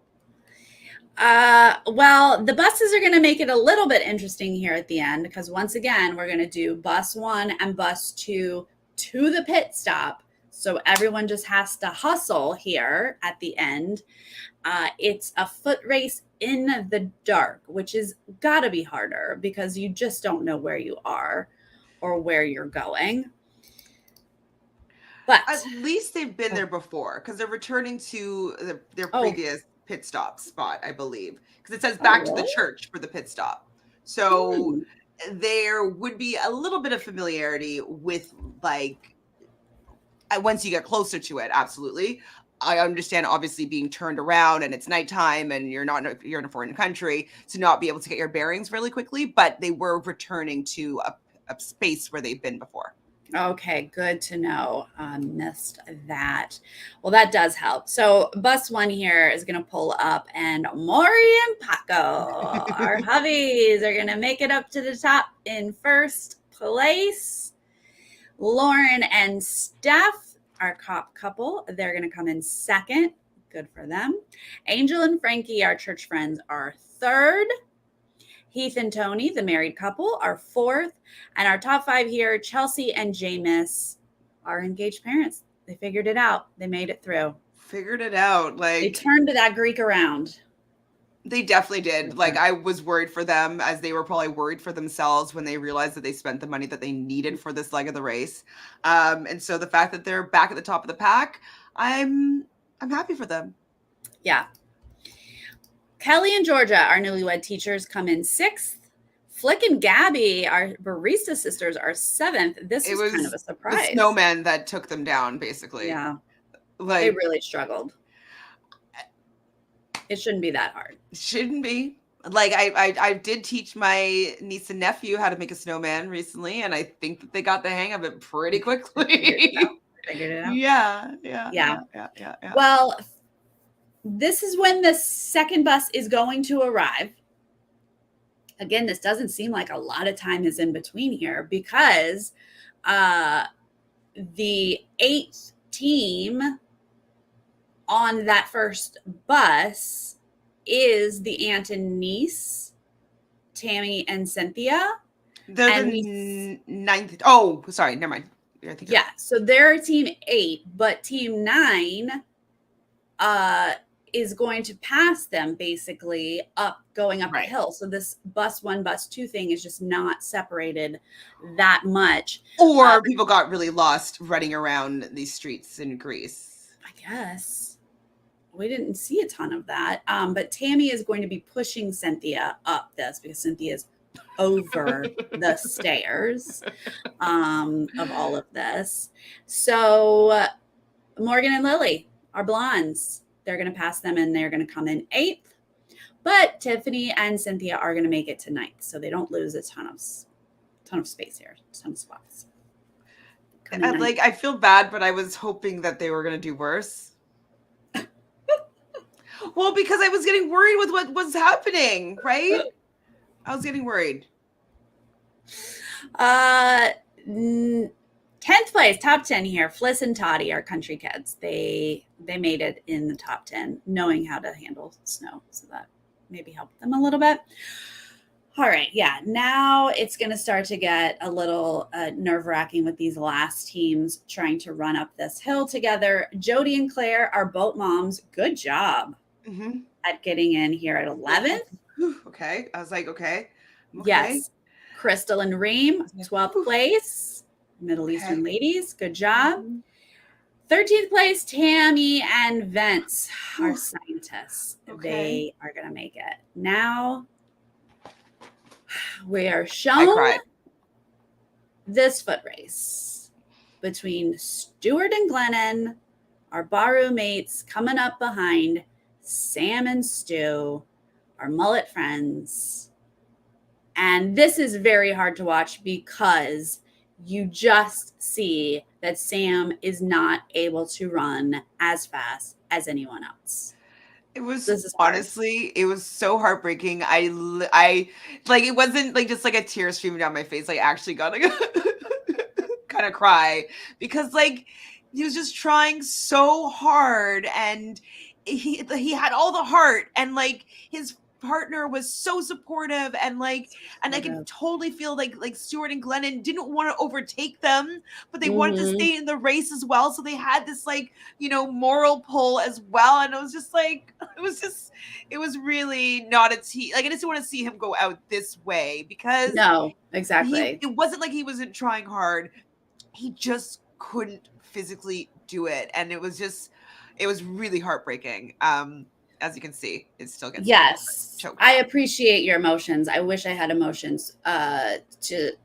Well, the buses are going to make it a little bit interesting here at the end because once again, we're going to do bus 1 and bus 2 to the pit stop. So everyone just has to hustle here at the end. It's a foot race in the dark, which is got to be harder because you just don't know where you are or where you're going. But at least they've been there before because they're returning to their previous pit stop spot, I believe, because it says back to the church for the pit stop. So there would be a little bit of familiarity with once you get closer to it. Absolutely. I understand obviously being turned around and it's nighttime and you're in a foreign country to not be able to get your bearings really quickly, but they were returning to a space where they've been before. Okay, good to know. Missed that. Well, that does help. So bus 1 here is going to pull up and Maury and Paco, our hubbies, are going to make it up to the top in first place. Lauren and Steph, our cop couple, they're going to come in second. Good for them. Angel and Frankie, our church friends, are third. Heath and Tony, the married couple, are fourth. And our top 5 here, Chelsea and Jameis, our engaged parents. They figured it out. They made it through. figured it out. They Like, turned that Greek around. they definitely did. Like, I was worried for them, as they were probably worried for themselves when they realized that they spent the money that they needed for this leg of the race. And so the fact that they're back at the top of the pack, I'm happy for them. Yeah. Kelly and Georgia, our newlywed teachers, come in 6th. Flick and Gabby, our barista sisters, are 7th. This was kind of a surprise. The snowman that took them down, basically. Yeah. Like, they really struggled. It shouldn't be that hard. Shouldn't be. Like, I did teach my niece and nephew how to make a snowman recently, and I think that they got the hang of it pretty quickly. Figured it out. Yeah. Well, this is when the second bus is going to arrive. Again, this doesn't seem like a lot of time is in between here, because the 8th team on that first bus is the aunt and niece, Tammy and Cynthia. They're the 9th. Oh, sorry. Never mind. Yeah. So they're team 8, but team 9 is going to pass them basically going up the hill. So this bus 1, bus 2 thing is just not separated that much. Or people got really lost running around these streets in Greece. I guess. We didn't see a ton of that. But Tammy is going to be pushing Cynthia up this, because Cynthia's over the stairs of all of this. So Morgan and Lily, our blondes, they're going to pass them, and they're going to come in 8th. But Tiffany and Cynthia are going to make it to 9th, so they don't lose a ton of space here, a ton of spots. I feel bad, but I was hoping that they were going to do worse. Well, because I was getting worried with what was happening, right? I was getting worried. 10th place, top 10 here. Fliss and Toddy, our country kids. They made it in the top 10, knowing how to handle snow. So that maybe helped them a little bit. All right. Yeah. Now it's going to start to get a little nerve-wracking with these last teams trying to run up this hill together. Jody and Claire, our boat moms, good job at getting in here at 11th. Okay. I was like, okay. Yes. Crystal and Reem, 12th place. Middle Eastern ladies, good job. 13th place, Tammy and Vince, our scientists. They are going to make it. Now we are shown this foot race between Stuart and Glennon, our Baru mates, coming up behind Sam and Stu, our mullet friends. And this is very hard to watch, because you just see that Sam is not able to run as fast as anyone else. It was honestly, it was so heartbreaking. I like, it wasn't like just like a tear streaming down my face. I actually got to kind of cry, because like he was just trying so hard, and he had all the heart, and like his partner was so supportive, and I can totally feel like Stuart and Glennon didn't want to overtake them, but they wanted to stay in the race as well. So they had this moral pull as well. And it was just like, it was really not a team. Like, I just didn't want to see him go out this way, because no, exactly. It wasn't like he wasn't trying hard. He just couldn't physically do it. And it was really heartbreaking. As you can see, it still gets choked. I appreciate your emotions. I wish I had emotions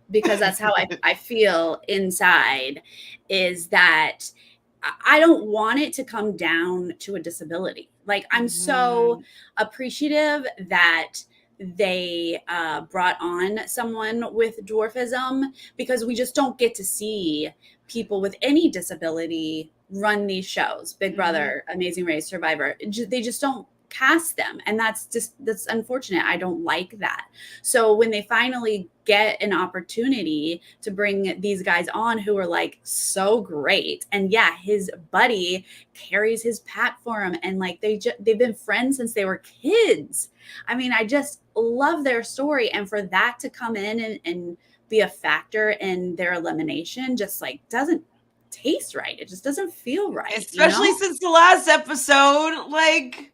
because that's how I feel inside, is that I don't want it to come down to a disability. Like, I'm so appreciative that they brought on someone with dwarfism, because we just don't get to see people with any disability run these shows. Big Brother, Amazing Race, Survivor. They just don't cast them. And that's unfortunate. I don't like that. So when they finally get an opportunity to bring these guys on who are like so great, and yeah, his buddy carries his pack for him, and like they've been friends since they were kids. I mean, I just love their story, and for that to come in and be a factor in their elimination just like doesn't taste right. It just doesn't feel right. Especially since the last episode, like,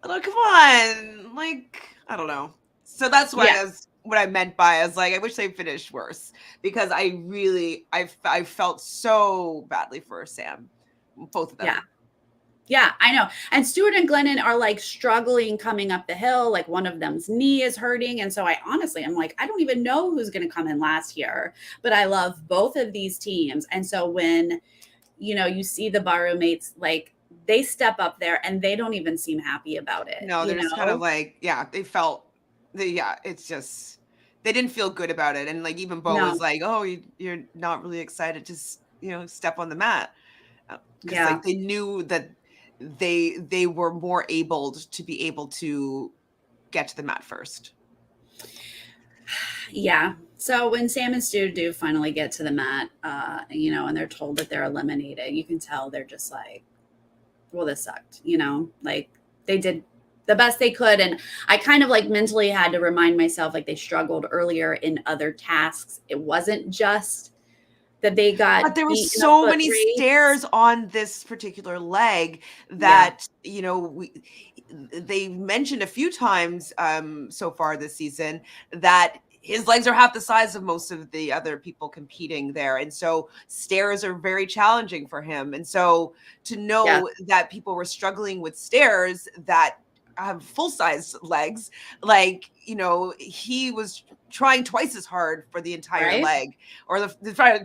oh, come on. Like, I don't know. So that's why what I meant by, I was like, I wish they finished worse, because I felt so badly for Sam, both of them. Yeah, I know. And Stuart and Glennon are like struggling coming up the hill. Like one of them's knee is hurting. And so I'm like, I don't even know who's going to come in last here, but I love both of these teams. And so when, you see the bar mates, like they step up there and they don't even seem happy about it. No, they're just kind of like, it's just, they didn't feel good about it. And like, even Bo was like, oh, you're not really excited to, step on the mat. Because like they knew that they were more able to get to the mat first. Yeah. So when Sam and Stu do finally get to the mat, and they're told that they're eliminated, you can tell they're just like, well, this sucked, like they did the best they could. And I kind of like mentally had to remind myself, like they struggled earlier in other tasks. It wasn't just that they got, but there were so many stairs on this particular leg that, they mentioned a few times so far this season that his legs are half the size of most of the other people competing there. And so stairs are very challenging for him. And so to know that people were struggling with stairs that have full-size legs, like, he was trying twice as hard for the entire leg, or the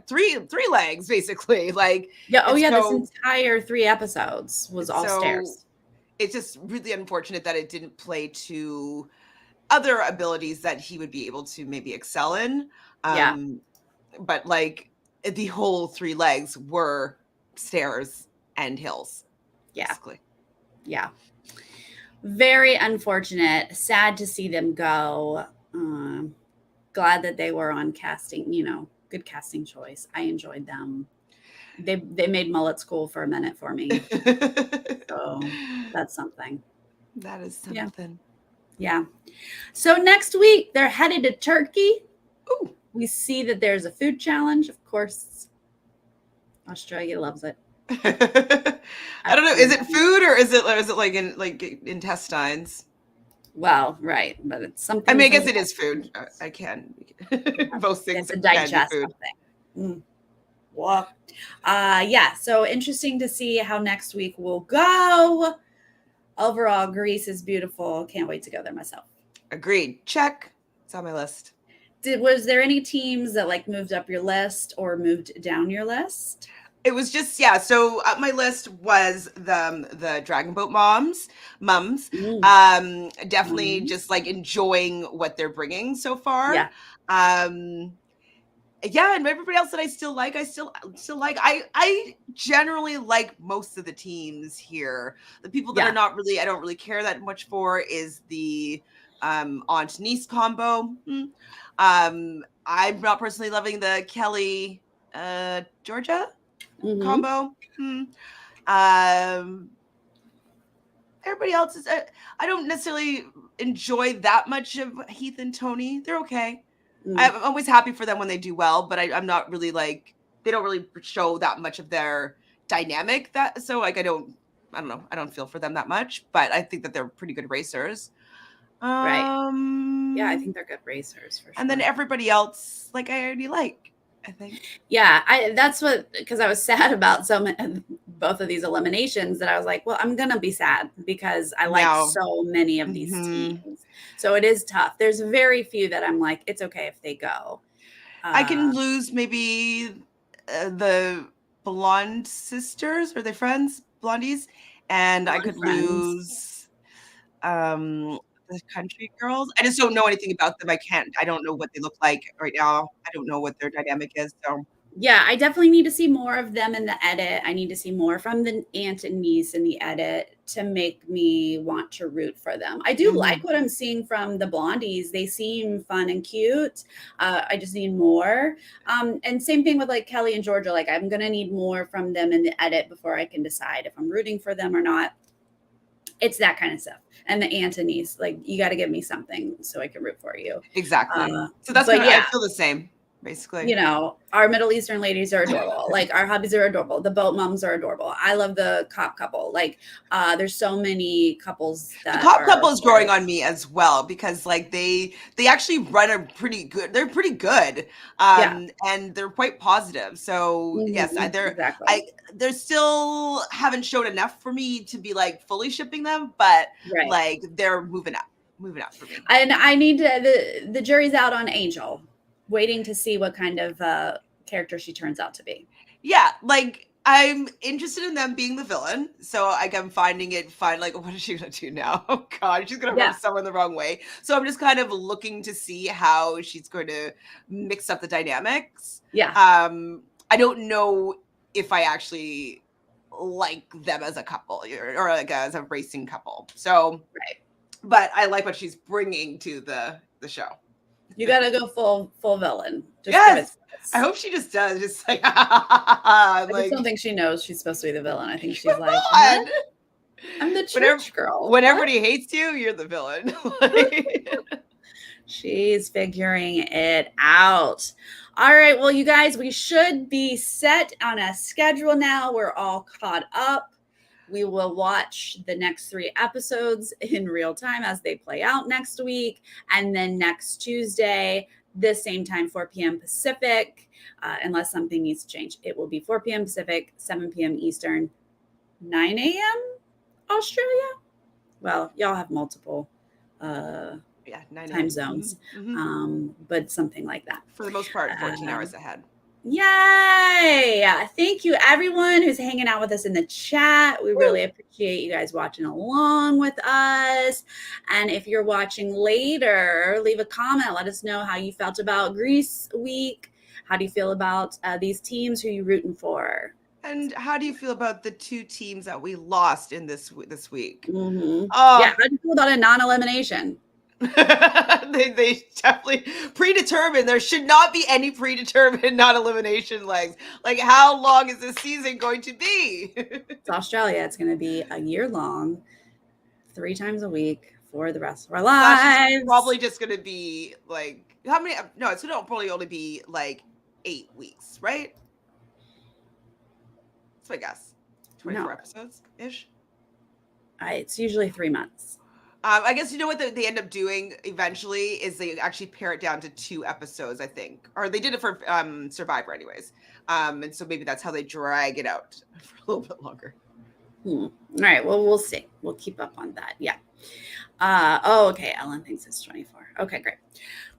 three legs, basically. Like, this entire 3 episodes was all stairs. It's just really unfortunate that it didn't play to other abilities that he would be able to maybe excel in. But like the whole 3 legs were stairs and hills. Basically. Yeah. Very unfortunate. Sad to see them go. Glad that they were on casting, good casting choice. I enjoyed them. They made mullets cool for a minute for me. So that's something. That is something. Yeah. So next week they're headed to Turkey. Ooh. We see that there's a food challenge. Of course, Australia loves it. I don't know. Is it food or is it like intestines? Well, right, but it's something. I mean, I guess it is food. I can both things. It's a digestive thing. Well, so interesting to see how next week will go. Overall, Greece is beautiful. Can't wait to go there myself. Agreed. Check. It's on my list. Was there any teams that like moved up your list or moved down your list? It was just, so up my list was the Dragon Boat mums. Definitely just like enjoying what they're bringing so far. And everybody else that I still like, I still like. I generally like most of the teams here. The people that I don't really care that much for is the aunt niece combo. I'm not personally loving the Kelly Georgia combo. Everybody else is. I don't necessarily enjoy that much of Heath and Tony. They're okay. I'm always happy for them when they do well, but I'm not really like, they don't really show that much of their dynamic. So like I don't know. I don't feel for them that much, but I think that they're pretty good racers. Right. Yeah, I think they're good racers for sure. And then everybody else, like I already like. I think. Yeah, because I was sad about both of these eliminations that I was like, well, I'm gonna be sad because I like so many of these teams. So it is tough. There's very few that I'm like, it's okay if they go. I can lose maybe the blonde sisters. Are they friends? Blondies? And I could lose the country girls. I just don't know anything about them. I don't know what they look like right now. I don't know what their dynamic is. So yeah, I definitely need to see more of them in the edit. I need to see more from the aunt and niece in the edit to make me want to root for them. I do like what I'm seeing from the blondies. They seem fun and cute. I just need more. And same thing with like Kelly and Georgia. Like I'm going to need more from them in the edit before I can decide if I'm rooting for them or not. It's that kind of stuff. And the aunt and niece, like you got to give me something so I can root for you. Exactly. So that's what I feel the same. basically. You know, our Middle Eastern ladies are adorable. Like our hubbies are adorable. The boat moms are adorable. I love the cop couple. Like there's so many couples The that cop are couple is growing on me as well because like they actually run a pretty good. They're pretty good, yeah. and they're quite positive. So yes, Exactly. they're still haven't shown enough for me to be like fully shipping them, but Right. like they're moving up for me. And I need to the jury's out on Angel, waiting to see what kind of character she turns out to be. Yeah, like I'm interested in them being the villain. So like I'm finding it fun. Like, what is she gonna do now? Oh God, she's gonna rub Yeah. someone the wrong way. So I'm just kind of looking to see how she's going to mix up the dynamics. Yeah. I don't know if I actually like them as a couple or like as a racing couple. So, Right. But I like what she's bringing to the show. You got to go full villain. Just Yes. I hope she just does. Just like, I like, just don't think she knows she's supposed to be the villain. I think she's like, on. I'm the church girl. When everybody hates you, you're the villain. She's figuring it out. All right. Well, you guys, we should be set on a schedule now. We're all caught up. We will watch the next 3 episodes in real time as they play out next week. And then next Tuesday, this same time, 4 p.m. Pacific, unless something needs to change. It will be 4 p.m. Pacific, 7 p.m. Eastern, 9 a.m. Australia. Well, y'all have multiple time zones, but something like that. For the most part, 14 hours ahead. Yay! Thank you, everyone who's hanging out with us in the chat. We really appreciate you guys watching along with us. And if you're watching later, leave a comment. Let us know how you felt about Greece week. How do you feel about these teams? Who are you rooting for? And how do you feel about the 2 teams that we lost in this week? Yeah, how do you feel about a non-elimination? they definitely predetermined. There should not be any predetermined non-elimination legs. Like, how long is this season going to be? It's Australia. It's going to be a year long, 3 times a week for the rest of our lives. It's probably just going to be like how many? No, it's going to probably only be like 8 weeks, right? That's my guess. 24 episodes ish. It's usually 3 months. I guess you know what they end up doing eventually is they actually pare it down to 2 episodes, I think, or they did it for Survivor, anyways. And so maybe that's how they drag it out for a little bit longer. All right. Well, we'll see. We'll keep up on that. Yeah. Okay. Ellen thinks it's 24. Okay, great.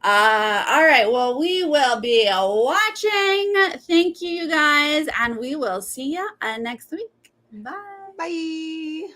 All right. Well, we will be watching. Thank you, you guys, and we will see you next week. Bye. Bye.